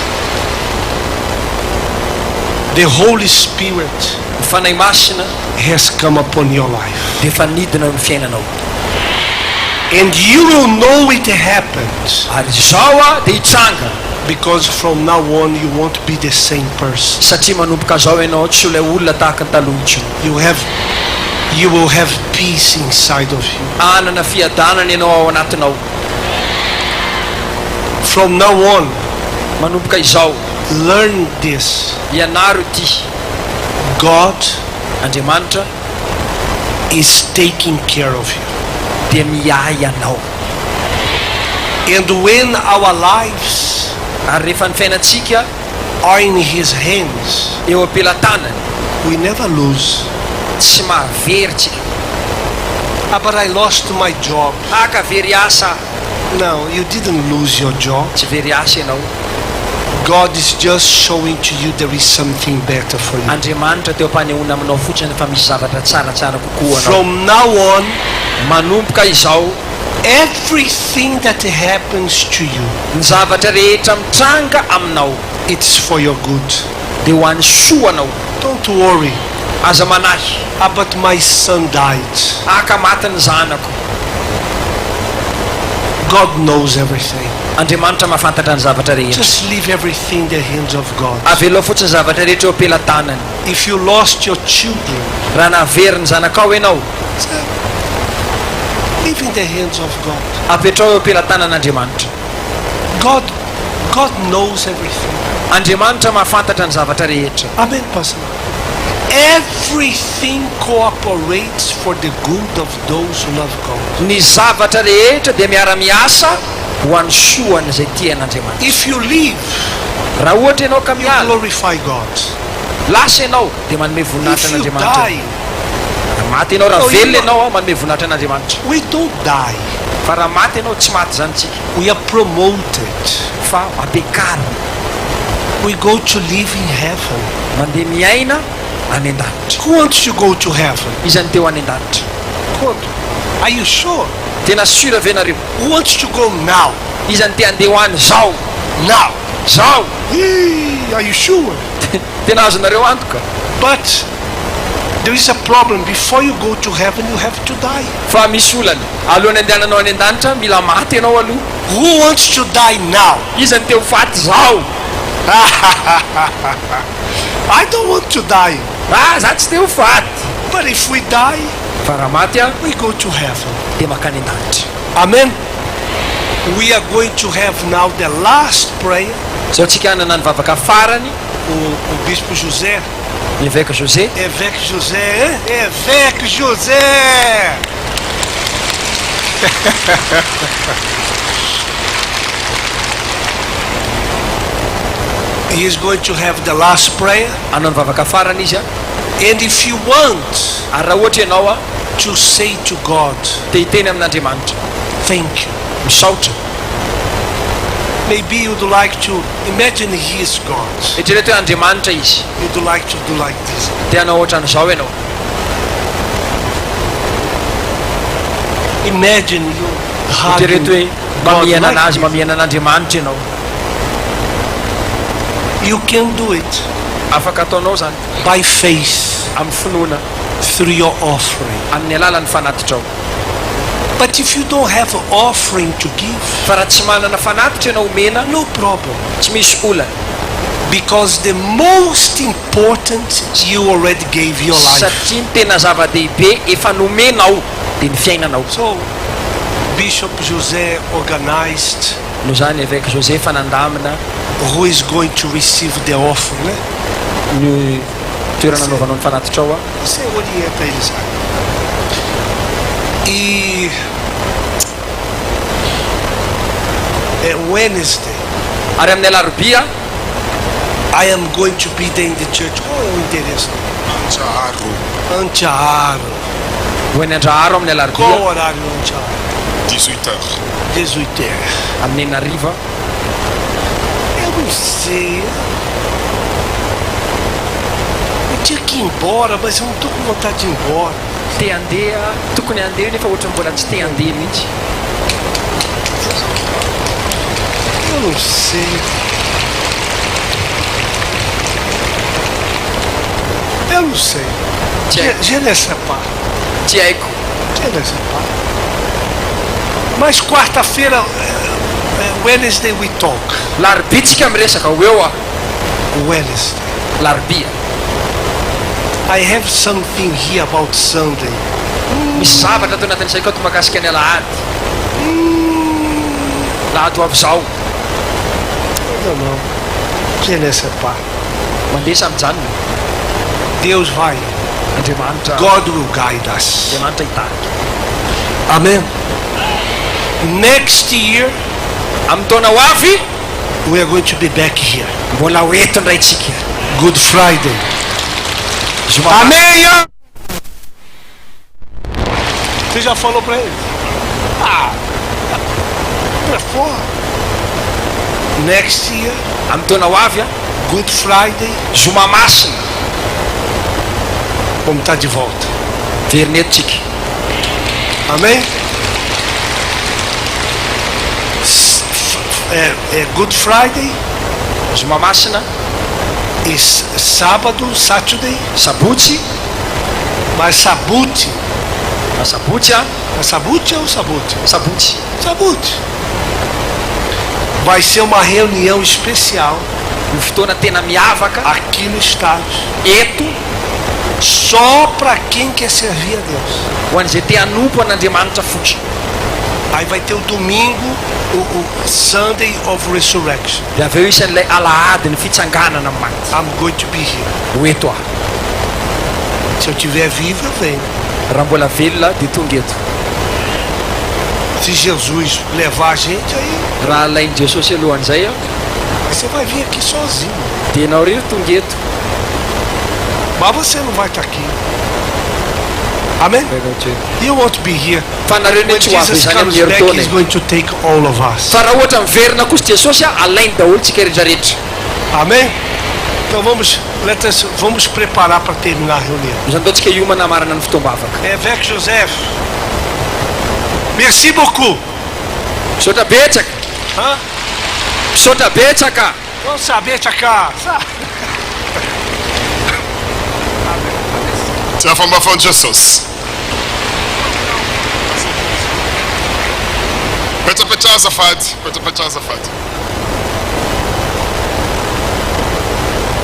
C: The Holy Spirit
D: Fanahy masina
C: has come upon your life.
D: dia efa nidina amin'ny fiainanao.
C: And you will know it happened
D: Ary zao dia hitsanga
C: because from now on you won't be the same person.
D: satria manomboka zao ianao tsy ho ilay olona tahaka ny taloha intsony.
C: You will have peace inside of you.
D: Anana fiadanana ianao ao anatinao.
C: From now on,
D: manomboka izao
C: learn this.
D: ianaro ity.
C: God
D: Andriamanitra
C: is taking care of you.
D: dia miahy ianao.
C: And when our lives
D: Ary rehefa ny fiainantsika
C: are in His hands,
D: eo am-pelantanany
C: we never lose.
D: tsy mahaveritsika.
C: But I lost my job.
D: Ka very asa.
C: No, you didn't lose your job.
D: Tsy very asa ianao.
C: God is just showing to you there is something better for you.
D: Andriamanitra teo ampanehoana aminao fotsiny fa misy zavatra tsaratsara kokoa anao.
C: From now on,
D: manomboka izao
C: everything that happens to you,
D: ny zavatra rehetra mitranga aminao
C: it's for your good.
D: dia ho an'ny soanao.
C: Don't worry.
D: Aza manahy.
C: But my son died.
D: Aka maty ny zanako.
C: God knows everything.
D: Andriamanitra mahafantatra ny zavatra rehetra.
C: Just leave everything in the hands of God.
D: Avelao fotsiny zavatra rehetra eo am-pelantanany.
C: If you lost your children,
D: raha nahavery ny zanakao ianao,
C: leave in the hands of God.
D: apetrao eo am-pelantanan'Andriamanitra.
C: God knows everything.
D: Andriamanitra mahafantatra ny zavatra rehetra.
C: Amen, Pastor. Everything cooperates for the good of those who love God.
D: Ny zavatra rehetra dia miara-miasa ho an'ny soan'izay tian'Andriamanitra.
C: If you leave,
D: raha ohatra ianao ka
C: you
D: miala,
C: glorify God.
D: lasa ianao dia manome voninahitra
C: If you
D: an'Andriamanitra.
C: die,
D: Raha maty ianao, raha velona ianao manome voninahitra an'Andriamanitra.
C: we don't die.
D: Fa raha maty ianao tsy maty zany tsika,
C: We are promoted.
D: fa ampiakarina.
C: We go to live in heaven.
D: Mandeha miaina any an-danitra.
C: Who wants to go to heaven?
D: Izany teo any an-danitra.
C: Good. Are you sure?
D: Tena sura ve nareo?
C: Who wants to go now?
D: Izany te andeha ho any zao.
C: Now.
D: Zao.
C: Are you sure?
D: Tena azo nareo antoka.
C: But there is a problem. Before you go to heaven, you have to die.
D: Fa misy olana. Alohan'ny andehananao any an-danitra, mila maty ianao aloha.
C: Who wants to die now?
D: Izany te ho faty zao.
C: I don't want to die.
D: Za tsy te ho faty.
C: But if we die,
D: fa raha maty aho,
C: we go to heaven.
D: dia makany an-danitra.
C: Amen. We are going to have now the last prayer.
D: Zao tsika hanana ny vavaka farany.
C: O Bispo José.
D: Évêque José.
C: Évêque José, hein? Évêque José. He is going to have the last prayer.
D: Anao ny vavaka farany izy a.
C: And if you want
D: Ary raha ohatra ianao a
C: to say to God,
D: dia hiteny amin'Andriamanitra,
C: thank you.
D: misaotra.
C: Maybe you'd like to imagine He is God.
D: Eritrereto hoe Andriamanitra izy.
C: You'd like to do like this.
D: Dia anao ohatran'izao ianao.
C: Imagine you
D: Eritrereto hoe
C: hugging God
D: mamiana
C: like
D: anazy,
C: this.
D: mamiana an'Andriamanitra ianao.
C: You can do it
D: Afaka ataonao zany
C: by faith
D: amin'ny finoana,
C: through your offering.
D: amin'ny alalan'ny fanatitrao.
C: But if you don't have an offering to give,
D: Fa raha tsy manana fanatitra ianao omena,
C: no problem.
D: tsy misy olana.
C: Because the most important, you already gave your life.
D: Satria ny tena zava-dehibe efa nomenao dia ny fiainanao.
C: So, Bishop José organized
D: Noho zany évêque José fanandamina
C: who is going to receive the offering.
D: ny toerana anaovanao ny fanatitrao a.
C: Você orienta eles. E Wednesday,
D: Ary amin'ny alarobia
C: I am going to be there in the church. Qual é o endereço? Antiaro.
D: ho eny Andraharo amin'ny
C: Qual o
D: alarobia
C: horário no Antiaro?
B: 18h.
C: 18h.
D: amin'ny enariva.
C: Eu não sei. Eu tinha que ir embora, mas eu não estou com vontade de ir embora.
D: Te handeha, tokony handeha nefa ohatra mbola tsy te handeha mihitsy.
C: Eu não sei. Eu não sei. Je ne sais pas.
D: Tsy haiko.
C: Je ne sais pas. Mas quarta-feira, Wednesday we talk.
D: Larobia tsika miresaka ho eo a.
C: Wednesday.
D: Larobia.
C: I have something here about Sunday.
D: Misy zavatra tao anatin'izay koa mahakasika ny alahady. Lahady ho avy zao.
C: Não. Je ne sais pas.
D: Mandeha samy-janona.
C: Deus vai.
D: Andriamanitra.
C: God will guide us.
D: Andriamanitra hitady.
C: Amen. Next year,
D: amin'ny taona ho avy
C: we are going to be back here.
D: mbola ho eto indray tsika.
C: Good Friday.
D: Zoma.
C: Amém! Você já falou para ele? Pra fora. Next year,
D: amin'ny taona ho avy a
C: Good Friday,
D: zoma masina
C: vamos estar de volta.
D: verina eto tsika.
C: Amém? Good Friday
D: zoma masina,
C: e sábado, Saturday,
D: sabotsy,
C: mas Sabute.
D: a sabotsy a
C: É Sabute ou Sabute?
D: sabotsy.
C: Sabute. Vai ser uma reunião especial
D: Ny fotoana tena miavaka
C: aqui no estádio,
D: eto
C: só para quem quer servir a Deus.
D: ho an'izay te hanompo an'Andriamanitra fotsiny.
C: Aí vai ter o domingo, o Sunday of Resurrection.
D: Dia avy eo isan'ilay alahady ny fitsanganana amin'ny maty.
C: I'm going to be here.
D: Ho eto aho.
C: Se eu estiver vivo, eu venho.
D: Raha mbola velona dia tonga eto.
C: Se Jesus levar a gente, aí
D: Raha alain'i Jesosy alohan'izay a
C: você vai vir aqui sozinho.
D: dia ianao rery tonga eto.
C: Mas você não vai estar aqui. Amém? You won't be here.
D: Fa nareo
C: When
D: ny tsy ho avy
C: Jesus
D: izany
C: comes
D: amin'ny
C: back,
D: herintaona
C: He's
D: e.
C: going to take all of us.
D: Fa raha ohatra miverina kosa Jesosy a alainy daholo tsika rehetrarehetra.
C: Amém? Então vamos preparar para terminar a reunião.
D: Izany ataontsika iomana marana ny fotoam-bavaka.
C: Évêque Joseph, merci beaucoup.
D: Misaotra betsaka.
C: Hã?
D: Misaotra betsaka.
C: Vamos saber, Tchaka.
B: Ty fomba Jesus. Petrapetrar azafady.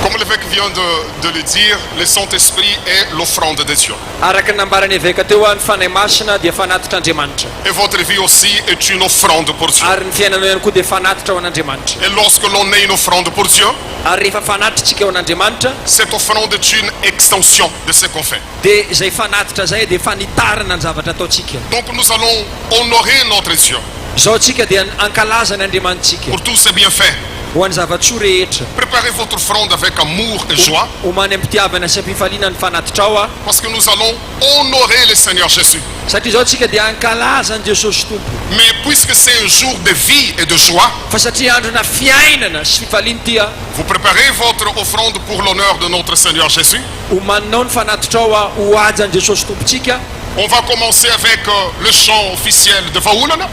B: Comme l'évêque vient de le dire, le Saint-Esprit est l'offrande de Dieu.
D: Araka nambarany évêque teo a ny fanahy masina dia fanatitr'Andriamanitra.
B: Et votre vie aussi est une offrande pour Dieu.
D: Ary ny fiainanao ihany koa dia fanatitra ho an'Andriamanitra.
B: Et lorsque l'on est une offrande pour Dieu,
D: Ary rehefa fanatitsika eo an'Andriamanitra
B: cette offrande est une extension de ce qu'on fait.
D: dia izay fanatitra zay dia fanitarana ny zavatra ataontsika.
B: Donc nous allons honorer notre Dieu
D: Zao tsika dia ankalaza ny Andriamanitsika
B: pour tous ses bienfaits.
D: ho an'ny zavatsoa rehetra
B: Préparez votre fronde avec amour et joie.
D: homany am-pitiavana sy am-pifaliana ny fanatitra ao a
B: Parce que nous allons honorer le Seigneur Jésus.
D: satria zao tsika dia ankalaza ny Jesosy tompo
B: Mais puisque c'est un jour de vie et de joie,
D: fa satria androna fiainana sy fifaliana tia
B: vous préparez votre offrande pour l'honneur de notre Seigneur Jésus.
D: homaninao ny fanatitra ao a ho ajany Jesosy tompontsika
B: On va commencer avec le chant officiel de Vaoulana.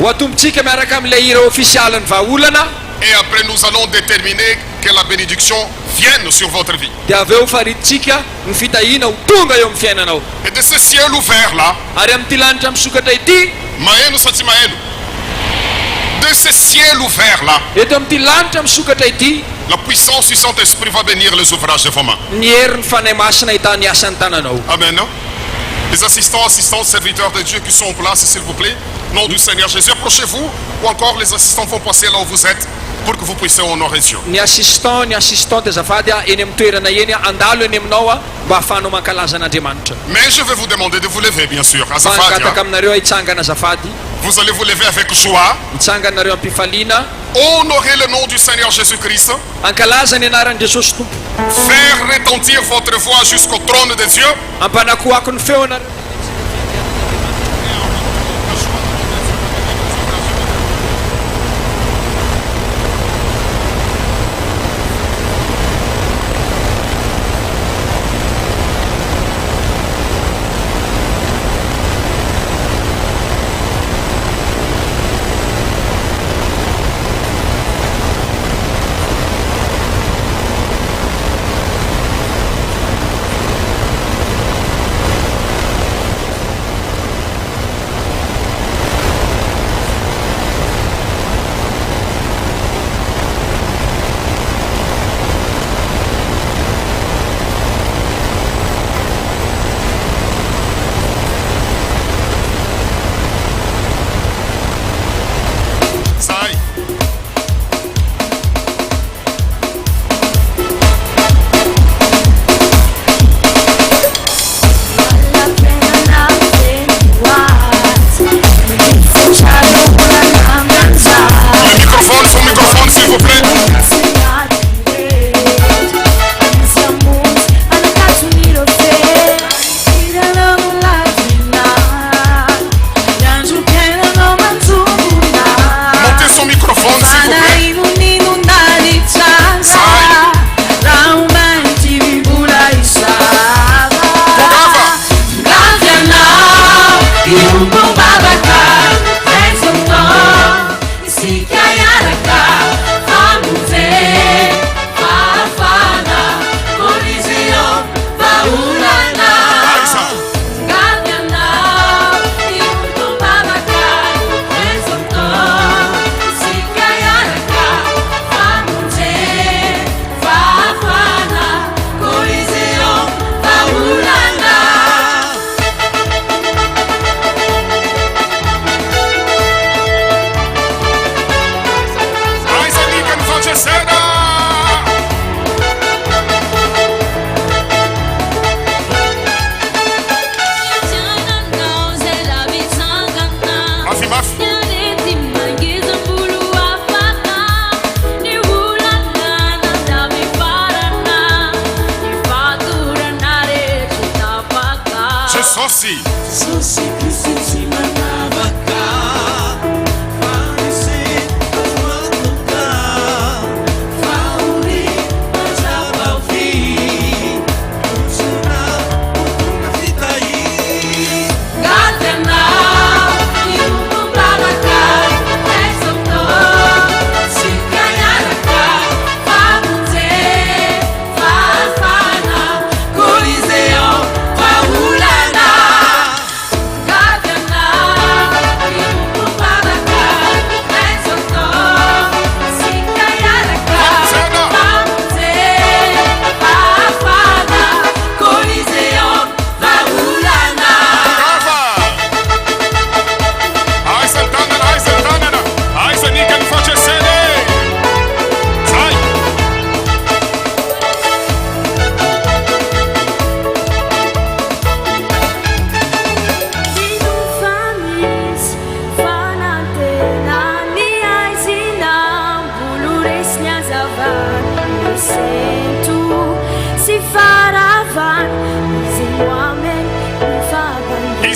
D: ho atompontsika miaraka amin'ilay hira ofisialy ny vahaolana
B: Et après, nous allons déterminer que la bénédiction vienne sur votre vie.
D: dia avy eo fariditsika ny fitahina ho tonga eo amin'ny fiainanao
B: Et de ce ciel ouvert-là,
D: ary amin'ity lanitra misokatra ity
B: Maenu Sati Maenu, de ce ciel ouvert-là,
D: eto amin'ity lanitra misokatra ity
B: la puissance du Saint-Esprit va bénir les ouvrages de vos mains.
D: ny herin'ny fanahy masina hitany asa ny tananao
B: Amen. Les assistants, assistantes, serviteurs de Dieu qui sont en place, s'il vous plaît, nom du Seigneur Jésus, approchez-vous, ou encore les assistants vont passer là où vous êtes pour que vous puissiez honorer Dieu.
D: ny assistante azafady a eny amin'ny toerana eny a andalo eny aminao a mba ahafahanao mankalaza an'Andriamanitra
B: Mais je vais vous demander de vous lever, bien sûr. Azafady,
D: mangataka aminareo hitsangana azafady
B: vous allez vous lever avec joie,
D: hitsanganareo am-pifaliana
B: honorer le nom du Seigneur Jésus-Christ,
D: ankalaza ny anaran'i Jesosy tompo
B: faire retentir votre voix jusqu'au trône de Dieu.
D: ampanakoako ny feo anareo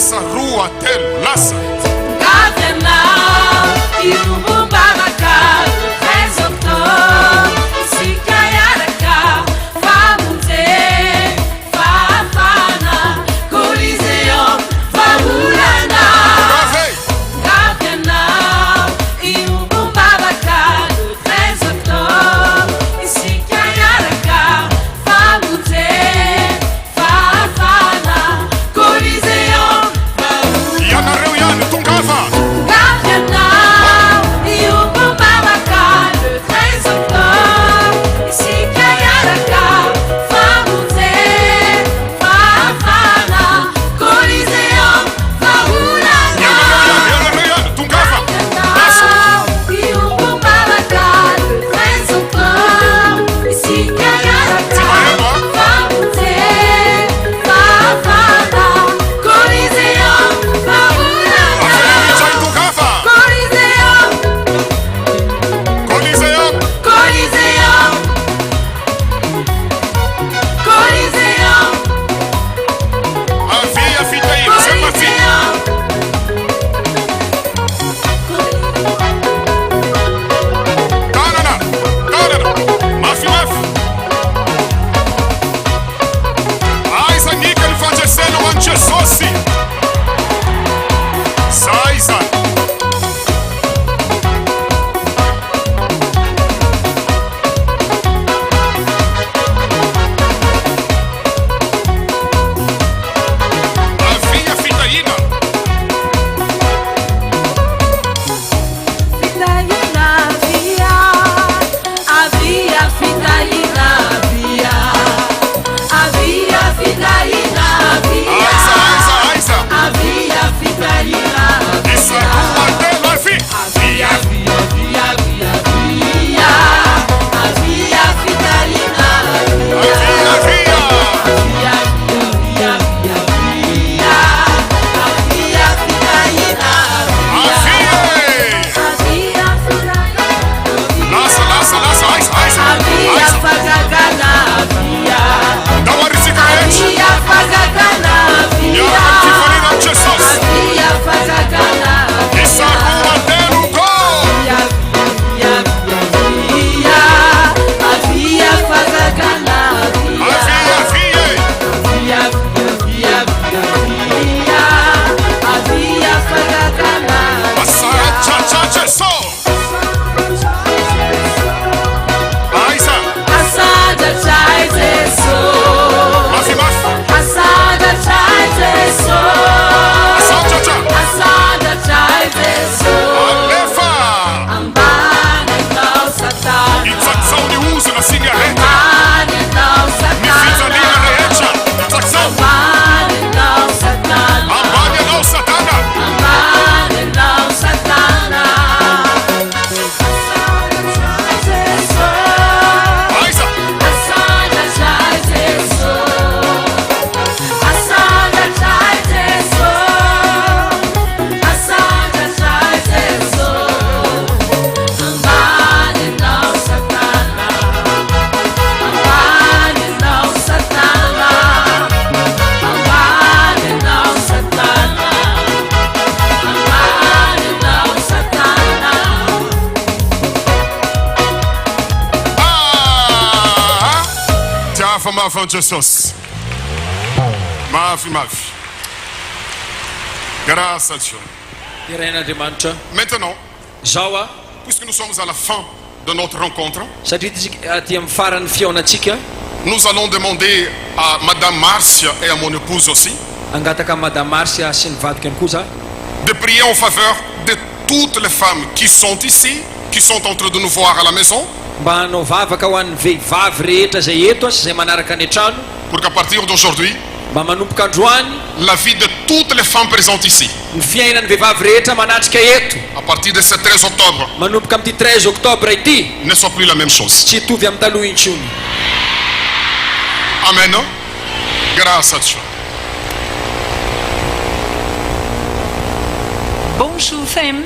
B: Essa rua até laça. Avant Jesus. Mafi. Grâce à Dieu. Maintenant, puisque nous sommes à la fin de notre rencontre, nous allons demander à Madame Marcia et à mon épouse aussi de prier en faveur de toutes les femmes qui sont ici, qui sont en train de nous voir à la maison. Pour qu'à partir d'aujourd'hui, la vie de toutes les femmes présentes ici, à partir de ce 13 octobre, ne soit plus la même chose. Amen. Grâce à Dieu.
J: Bonjour femme,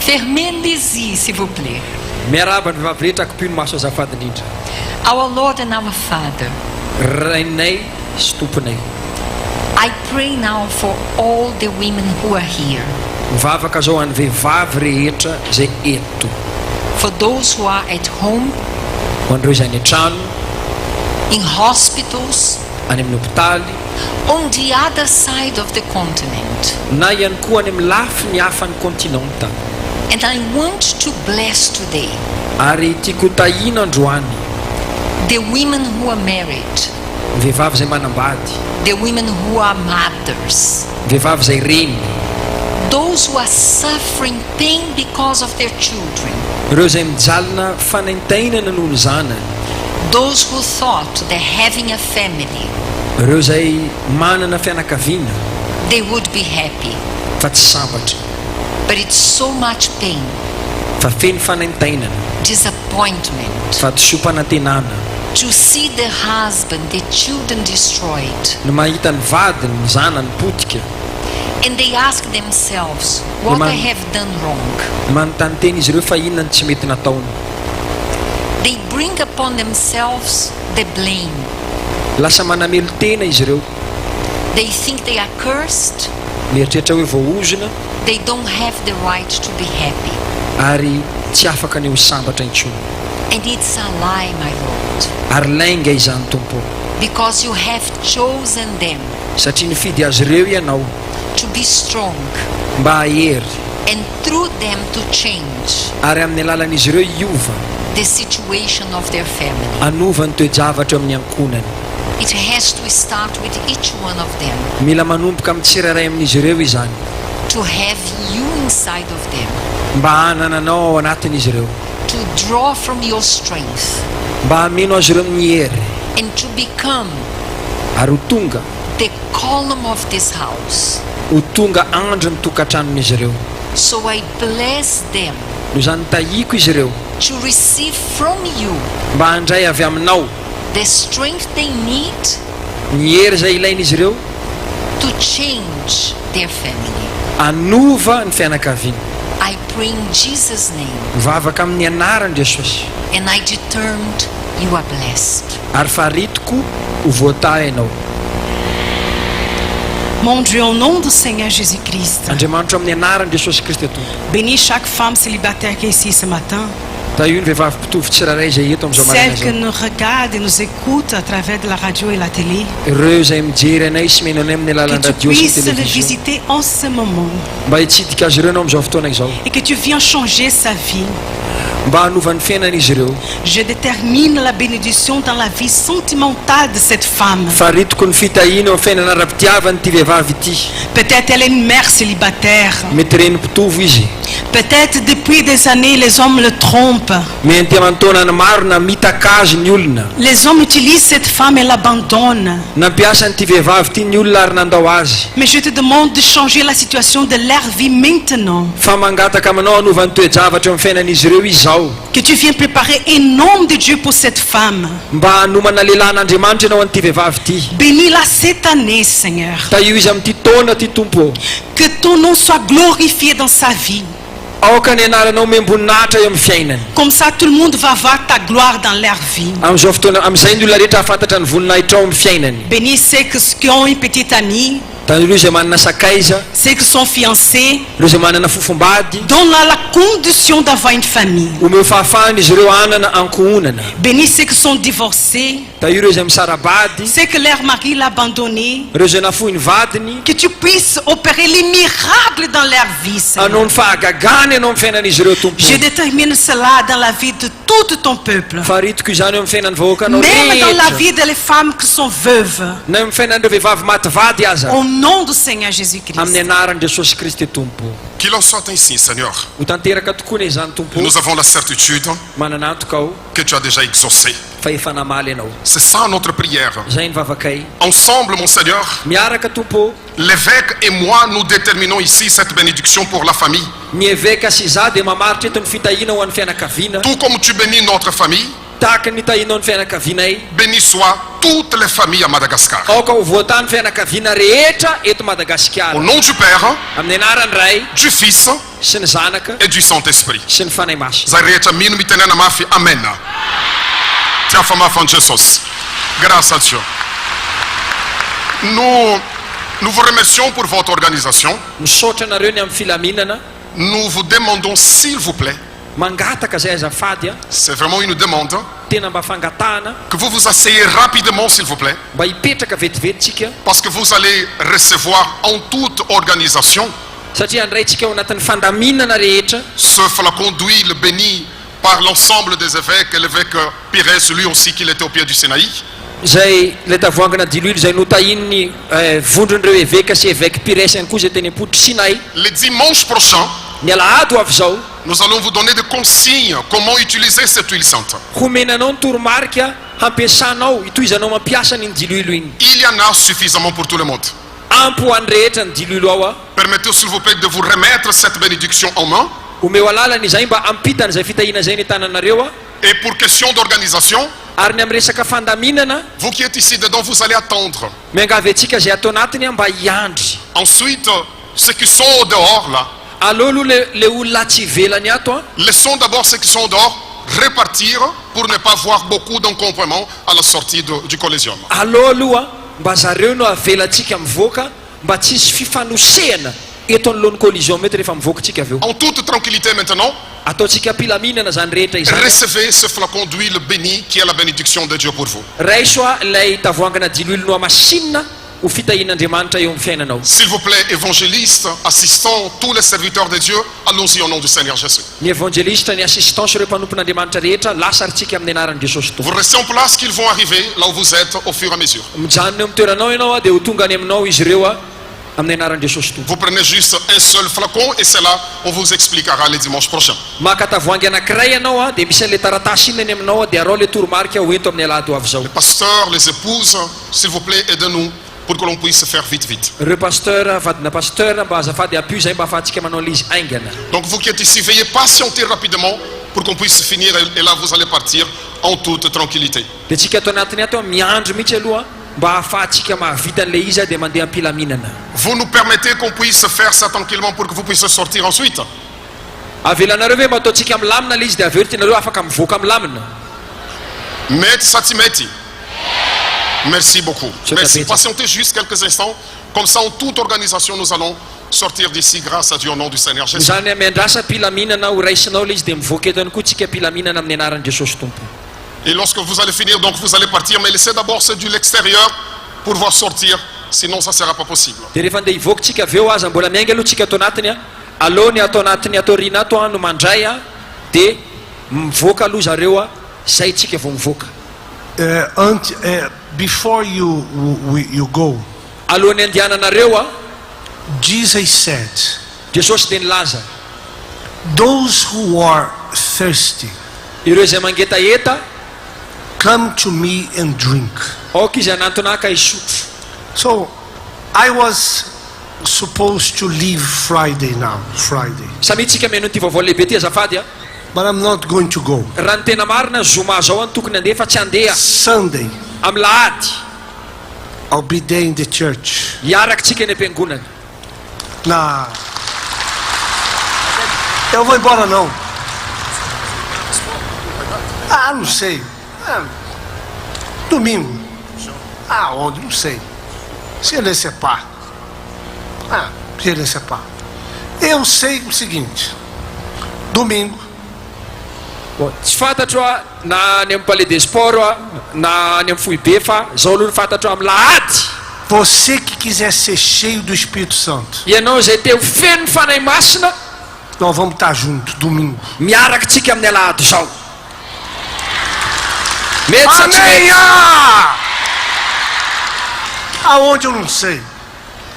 J: fermez les yeux s'il vous plaît.
E: Our Lord and our Father,
J: I pray now for all the women who are here.
D: Mivavaka zao any vehivavy rehetra zay eto.
J: For those who are at home,
D: ho andreo zay any trano,
J: in hospitals,
D: any amin'ny hopitaly,
J: on the other side of the continent.
D: na ihany koa any amin'ny lafiny hafa ny kontinanta.
J: And I want to bless today
D: Ary tiako tahina androany
J: the women who are married,
D: vehivavy zay manambady,
J: the women who are mothers,
D: vehivavy zay reny,
J: those who are suffering pain because of their children,
D: ireo zay mijalina fanaintainana noho ny zanany,
J: those who thought that having a family,
D: ireo zay manana fianakaviana
J: they would be happy.
D: fa tsy sambatra,
J: But it's so much pain,
D: fa feno fanaintainana,
J: disappointment,
D: fa tsy sompanantenana,
J: to see the husband, the children destroyed.
D: ny mahita ny vadiny, ny zanany potika,
J: And they ask themselves, what I have done wrong.
D: manontany teny izy ireo fa inona ny tsy mety nataony.
J: They bring upon themselves the blame.
D: Lasa manamelo tena izy ireo,
J: They think they are cursed.
D: mieritreritra hoe voaozona
J: They don't have the right to be happy.
D: ary tsy afaka ny ho sambatra intsony.
J: And it's a lie, my Lord.
D: Ary lainga izany tompo,
J: Because you have chosen them
D: satria nifidy azy ireo ianao
J: to be strong
D: mba hahery,
J: and through them to change
D: ary amin'ny alalan'izy ireo iova,
J: the situation of their family.
D: anova ny toe-javatra amin'ny ankonany.
J: It has to start with each one of them,
D: Mila manomboka amin'ny tsirairay amin'izy ireo izany,
J: to have you inside of them,
D: mba hanananao ao anatin'izy ireo,
J: to draw from your strength
D: mba hameno azy ireo amin'ny hery,
J: and to become
D: ary ho tonga
J: the column of this house.
D: ho tonga andro ny tokantranon'izy ireo.
J: So I bless them
D: No zany tahiko izy ireo
J: to receive from you
D: mba handray avy aminao
J: the strength they need
D: ny hery zay ilain'izy ireo
J: to change their family.
D: anova ny fianakaviana.
J: I pray in Jesus' name,
D: Mivavaka amin'ny anaran'i Jesosy,
J: and I determined you are blessed.
D: ary faritoko ho voatà ianao.
K: Mon Dieu, au nom du Seigneur Jésus-Christ,
D: Andriamanitra amin'ny anaran'i Jesosy Kristy ato.
K: bénis chaque femme célibataire qui est ici ce matin,
D: Tahio ny vehivavy mpitovy tsirairay zay eto amin'izao
K: celle
D: marina
K: que
D: zao.
K: nous regarde et nous écoute à travers de la radio et la télé,
D: Ireo zay mijery anay sy meno anay amin'ny
K: que
D: alalan'ny
K: tu
D: radio sy ny
K: puisses le
D: télévision,
K: visiter en ce moment
D: mba hitsidika azy ireo anao amin'izao fotoana izao,
K: et que tu viens changer sa vie.
D: mba hanova ny fiainan'izy ireo.
K: Je détermine la bénédiction dans la vie sentimentale de cette femme.
D: Faritoko ny fitahiana amin'ny fiainana ara-pitiavany ity vehivavy ity.
K: Peut-être elle est une mère célibataire.
D: Mety reny mpitovo izy,
K: Peut-être depuis des années les hommes le trompent.
D: mety amantaonany maro na mitaka azy ny olona,
K: Les hommes utilisent cette femme et l'abandonnent.
D: nampiasa nyity vehivavy ity ny olona ary nandao azy.
K: Mais je te demande de changer la situation de leur vie maintenant.
D: Fa mangataka aminao hanova ny toe-javatra amin'ny fiainan'izy ireo izao,
K: Que tu viennes préparer un homme de Dieu pour cette femme.
D: mba hanomana lehilahin'Andriamanitra ianao an'ity vehivavy ity.
K: Bénis-la cette année, Seigneur.
D: Tahio izy amin'ity taona ty tompo,
K: Que ton nom soit glorifié dans sa vie.
D: aoka ny anaranao miamboninahitra eo amin'ny fiainany.
K: Comme ça, tout le monde va voir ta gloire dans leur vie.
D: Amin'izao fotoana amin'izay ny olona rehetra hafantatra ny voninahitra ao amin'ny fiainany.
K: Bénis ceux qui ont une petite amie,
D: Ireo zay manana sakaiza,
K: ceux qui sont fiancés.
D: ireo zay manana fofombady,
K: Donne-leur la condition d'avoir une famille.
D: omeo fahafahana izy ireo hanana ankohonana.
K: Bénis ceux qui sont divorcés,
D: Tahio ireo zay misarabady,
K: ceux que leur mari l'a abandonné.
D: ireo zay nafohy ny vadiny,
K: Que tu puisses opérer les miracles dans leur vie, Seigneur.
D: hanao ny fahagagany ianao amin'ny fiainan'izy ireo tompo.
K: Je détermine cela dans la vie de tout ton peuple.
D: Faritoko izany eo amin'ny fiainan'ny vahoakanao
K: Même dans la
D: rehetra,
K: vie des femmes qui sont veuves.
D: na eo amin'ny fiainan'ireo vehivavy maty vady aza,
K: Au nom du Seigneur Jésus-Christ.
D: amin'ny anaran'i Jesosy Kristy tompo.
B: Qu'il en soit ainsi, Seigneur.
D: Ho tanteraka tokoa na izany tompo,
B: Nous avons la certitude
D: manana antoka aho
B: que tu as déjà exaucé.
D: fa efa namaly ianao.
B: C'est ça notre prière.
D: Zay ny vavakay.
B: Ensemble, mon Seigneur,
D: Miaraka tompo,
B: l'évêque et moi, nous déterminons ici cette bénédiction pour la famille.
D: ny eveka sy za dia mamaritra eto ny fitahiana ho an'ny fianakaviana,
B: Tout comme tu bénis notre famille,
D: tahaka ny tahianao ny fianakavianay,
B: béni soient toutes les familles à Madagascar.
D: aoka ho voatany fianakaviana rehetra eto Madagasikara.
B: Au nom du Père,
D: Amin'ny anaran'ny Ray
B: du Fils
D: sy ny Zanaka
B: et du Saint-Esprit.
D: sy ny fanahy masina.
B: Zay rehetra mino mitenena mafy amen. Tia famafan Jesus. Grâce à Dieu. Nous Nous vous remercions pour votre organisation.
D: misaotra anareo ny amin'ny filaminana.
B: Nous vous demandons, s'il vous plaît,
D: mangataka zay azafady a
B: c'est vraiment une demande,
D: tena mba fangatahana
B: que vous vous asseyez rapidement, s'il vous plaît,
D: mba hipetraka vetivetitsika
B: parce que vous allez recevoir en toute organisation
D: satria andrayntsika ao anatin'ny fandaminana rehetra
B: ce flacon d'huile béni par l'ensemble des évêques et l'évêque Pires, lui aussi qu'il était au pied du Sinaï.
D: zay le tavoangana diloilo zay notahin'ny vondron'ireo évêque sy évêque Pires ihany koa zay teny am-potry Sinay.
B: Le dimanche prochain,
D: ny alahady ho avy zao
B: nous allons vous donner des consignes comment utiliser cette huile sainte.
D: homenanao ny toromarika hampiasanao itoizanao mampiasa ny diloilo iny.
B: Il y en a suffisamment pour tout le monde.
D: ampy ho an'ny rehetra ny diloilo ao a.
B: Permettez s'il vous plaît de vous remettre cette bénédiction en main.
D: omeo alalana izay mba ampitana zay fitahina zay ny tananareo a.
B: Et pour question d'organisation,
D: ary ny amin'ny resaka fandaminana
B: vous qui êtes ici dedans, vous allez attendre.
D: miangavy antsika zay atao anatiny mba hiandry.
B: Ensuite, ceux qui sont au dehors là,
D: aleo aloha le olona tsy ivelany ato a.
B: laissons d'abord ceux qui sont au dehors repartir pour ne pas voir beaucoup d'encombrements à la sortie du Colosseum.
D: aleo aloha mba zareo no avelantsika mivoaka mba tsisy fifanosehana eto anoloan'ny COLISEUM eto rehefa mivoaka tsika aveo.
B: En toute tranquillité maintenant,
D: ataotsika mpilaminana zany rehetra izany.
B: recevez ce flacon d'huile béni qui est la bénédiction de Dieu pour vous.
D: raiso a ilay tavoangana diloilo no masinina ho fitahin'Andriamanitra eo amin'ny fiainanao.
B: S'il vous plaît, évangélistes, assistants, tous les serviteurs de Dieu, allons-y au nom du Seigneur Jésus.
D: ny évangéliste ny assistance ireo mpanompon'Andriamanitra rehetra lasarintsika amin'ny anaran'i Jesosy
B: Vous
D: tompo.
B: restez en place qu'ils vont arriver là où vous êtes au fur et à mesure.
D: mijanona eo amin'ny toeranao ianao a dia ho tonga any aminao izy ireo a amin'ny anaran'i Jesosy tompo.
B: Vous prenez juste un seul flacon et c'est là on vous expliquera les dimanches prochains.
D: maka tavoangy anankiray ianao a dia misy an'le taratasy iny any aminao a dia arao le toromarika ho ento amin'ny alahady ho avy zao.
B: Les pasteurs, les épouses, s'il vous plaît, aidez-nous pour que l'on puisse faire vite.
D: ireo pasteur vadina pasteur mba azafady apio zay mba afahantsika manao an'le izy aingana.
B: Donc vous qui êtes ici, veuillez patienter rapidement pour qu'on puisse finir et là vous allez partir en toute tranquillité.
D: dia tsika ato anatiny ato miandro mihitsy aloha mba ahafahantsika mahavita an'le izy a dia mandeha am-pilaminana.
B: Vous nous permettez qu'on puisse faire ça tranquillement pour que vous puissiez sortir ensuite.
D: avelanareo ve mba ataontsika milamina le izy dia aveo tianareo afaka mivoaka milamina.
B: Meti satimeti. Merci beaucoup. Merci.
D: Merci.
B: Patientez juste quelques instants. Comme ça, en toute organisation, nous allons sortir d'ici grâce à Dieu au nom du Seigneur Jésus.
D: zany miandrasa pilaminana ho raisinao le izy dia mivoaka eto ihany koa tsika pilaminana amin'ny anaran'i Jesosy tompo.
B: Et lorsque vous allez finir, donc vous allez partir, mais laissez d'abord ceux de l'extérieur pour voir sortir, sinon ça ne sera pas possible.
D: dia rehefa andeha hivoaka tsika aveo aza mbola miainga aloha tsika ato anatiny a aleo ny ato anatiny atoriana ato a no mandray a dia mivoaka aloha zareo a zay tsika vao mivoaka.
C: Before you go,
D: alohan'ny andehananareo a
C: Jesus said,
D: Jesosy dia nilaza
C: those who are thirsty,
D: ireo zay mangetaeta
C: come to me and drink.
D: aoka izy anatonaka isotro.
C: So I was supposed to leave Friday.
D: samy tsika meno ty vaovao lehibe ty azafady a
C: But I'm not going to go.
D: raha ny tena marina zoma zao any tokony andeha fa tsy andeha.
C: Sunday,
D: amin'ny lahady
C: I'll be there in the church.
D: hiaraky tsika eny am-piangonana.
C: Nah. Eu vou embora não. Ah, não sei. Domingo. Ah, onde? Não sei. Se ele separ. Ah, se ele separ. Eu sei o seguinte. Domingo.
D: tsy fantatro a na any amin'ny palais des sports a na any amin'ny foibe fa zao aloha ny fantatro amin'ny lahady.
C: Você que quiser ser cheio do Espírito Santo,
D: ianao zay te ho feno ny fanahy masina
C: nós vamos estar juntos domingo.
D: miaraky tsika amin'ny alahady zao. mety sa tsy
C: Amém!
D: mety?
C: Ah! Aonde eu não sei.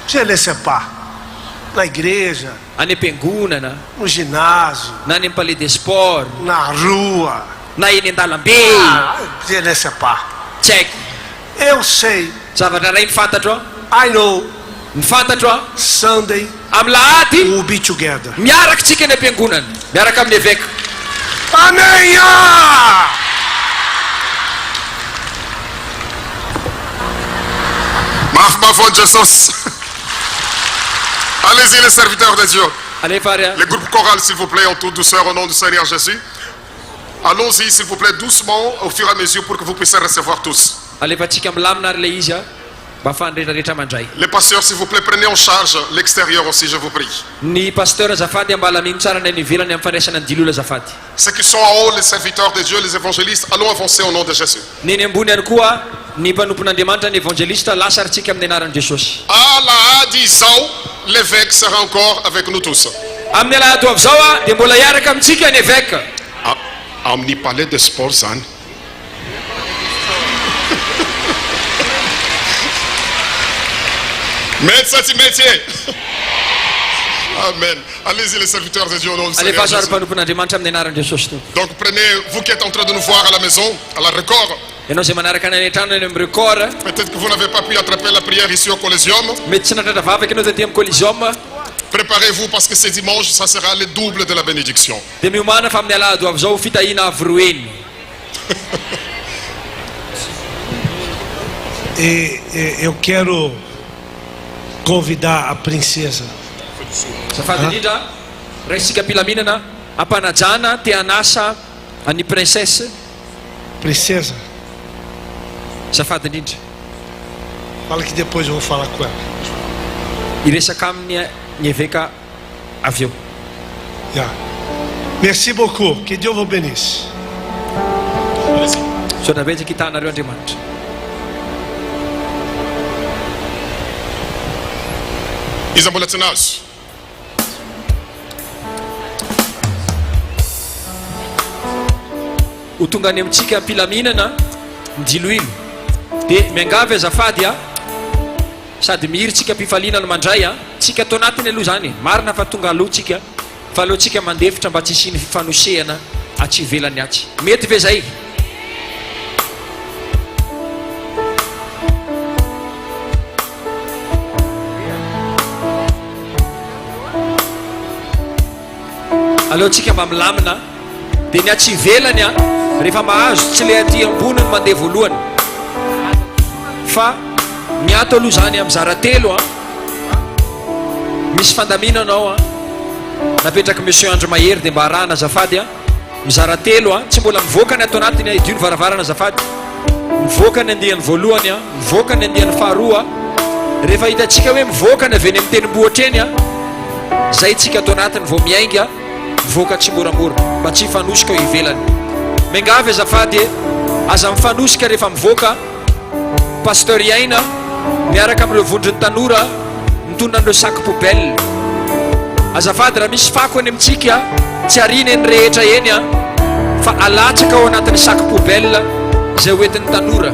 C: Se ele separ. Na igreja,
D: any am-piangonana
C: no ginásio,
D: na any amin'ny palais des sports
C: na rua.
D: na eny an-dalambe.
C: Ah, se ele separ.
D: tsy haiko
C: Eu sei.
D: zavatra ray ny fantatro
C: I know.
D: ny fantatro a
C: Sunday
D: amin'ny lahady
C: we'll be together.
D: miaraky tsika eny am-piangonana miaraka amin'ny évêque.
C: Amém! Ah!
B: Mafmafon Jesus. Allez-y les serviteurs de Dieu.
D: alefa ary a
B: Les groupes chorales, s'il vous plaît, en toute douceur au nom du Seigneur Jésus. Allons-y, s'il vous plaît, doucement, au fur et à mesure, pour que vous puissiez recevoir tous.
D: alefa tsika milamina ary le izy a mba fanretraretra mandray.
B: Les pasteurs, s'il vous plaît, prenez en charge l'extérieur aussi, je vous prie.
D: Ny pasteur azafady ambala mino tsara ny ivelany amin'ny fandraisana ny dilolo azafady.
B: Ceux qui sont en haut, les serviteurs de Dieu, les évangélistes, allons avancer au nom de Jésus.
D: Neny ambony ihany koa ny mpanompon'Andriamanitra ny évangéliste lasarintsika amin'ny anaran'i Jesosy.
B: Alahady zao, l'évêque sera encore avec nous tous.
D: Amin'ny alahady avy zao dia mbola hiaraka amintsika ny évêque.
B: Amin'ny palais de sport zany. Médecin, métier. Amen. Allez-y les serviteurs de Dieu au nom du Seigneur Jésus. Donc prenez, vous qui êtes en train de nous voir à la maison, à la record. Peut-être que vous n'avez pas pu attraper la prière ici au Colosseum. Préparez-vous parce que ce dimanche, ça sera le double de la bénédiction.
C: E eu quero convidar a princesa.
D: Zafady indrindra raisika mpilaminana ampanajana te anasa any princesse.
C: Princesa.
D: Zafady indrindra.
C: Fala que depois eu vou falar com ela.
D: Iresaka amin'ny ny eveka avy eo.
C: Yeah. Merci beaucoup. Que Dieu vous bénisse.
D: Sotra betsaka hitanareo Andriamanitra.
B: Iza mbola tsinazo.
D: Ho tonga any amintsika mpilaminana midiloilo dia miangavy azafady sady mihiritsika mpifalinana mandray tsika atao anatiny aloha zany marina fa tonga alohantsika fa alohantsika mandefitra mba tsy isiny fifanosehana atsy ivelany atsy. Mety ve zay? alohantsika mba milamina dia ny atsy ivelany rehefa mahazo tsy le aty amboniny mandeha voalohany fa miato aloha zany amin'ny zaratelo misy fandaminanao napetraka monsieur Andro Mahery dia mba arahana azafady mizaratelo tsy mbola mivoaka ny atao anatiny idio ny varavarana azafady mivoaka ny andiany voalohany mivoaka ny andiany faharoa rehefa hitantsika hoe mivoaka ny avy eny amin'ny tenimbohatra eny zay tsika atao anatiny vao miainga mivoaka tsy moramora mba tsy hifanosika eo ivelany. Miangavy azafady aza mifanosika rehefa mivoaka pasteur iaina miaraka amin'ireo vondrony tanora mitondra an'ireo sac poubelle. Azafady raha misy fako any amintsika tsy arina eny rehetra eny fa alatsaka ao anatin'ny sac poubelle zay hoentin'ny tanora,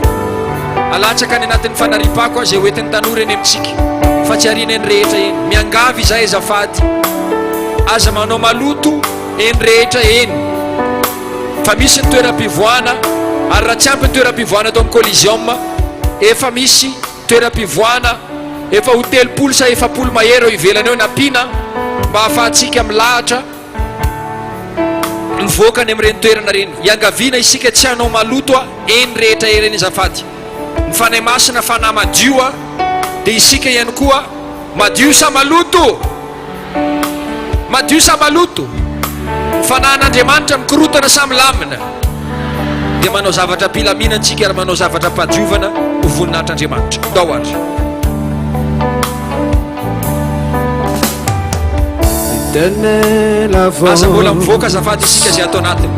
D: alatsaka any anatin'ny fanaripako zay hoentin'ny tanora eny amintsika fa tsy arina eny rehetra eny. Miangavy zay azafady aza manao maloto eny rehetra eny fa misy ny toeram-pivoana ary raha tsy ampy ny toeram-pivoana atao amin'ny COLISEUM efa misy toeram-pivoana efa ho 3 sa 4 mahery eo ivelany eo napina mba hahafahantsika milahatra mivoaka ny amin'ireny toerana reny. Iangaviana isika tsy hanao maloto eny rehetra ereny azafady. Ny fanahy masina fanahy madio dia isika ihany koa madio sa maloto, madio sa maloto. Fanahin'Andriamanitra mikorotana samy lamina dia manao zavatra mpilamina antsika ary manao zavatra mpadiovana ho voninahitr'Andriamanitra. Dao ary asa mbola mivoaka azafady isika zay atao anatiny.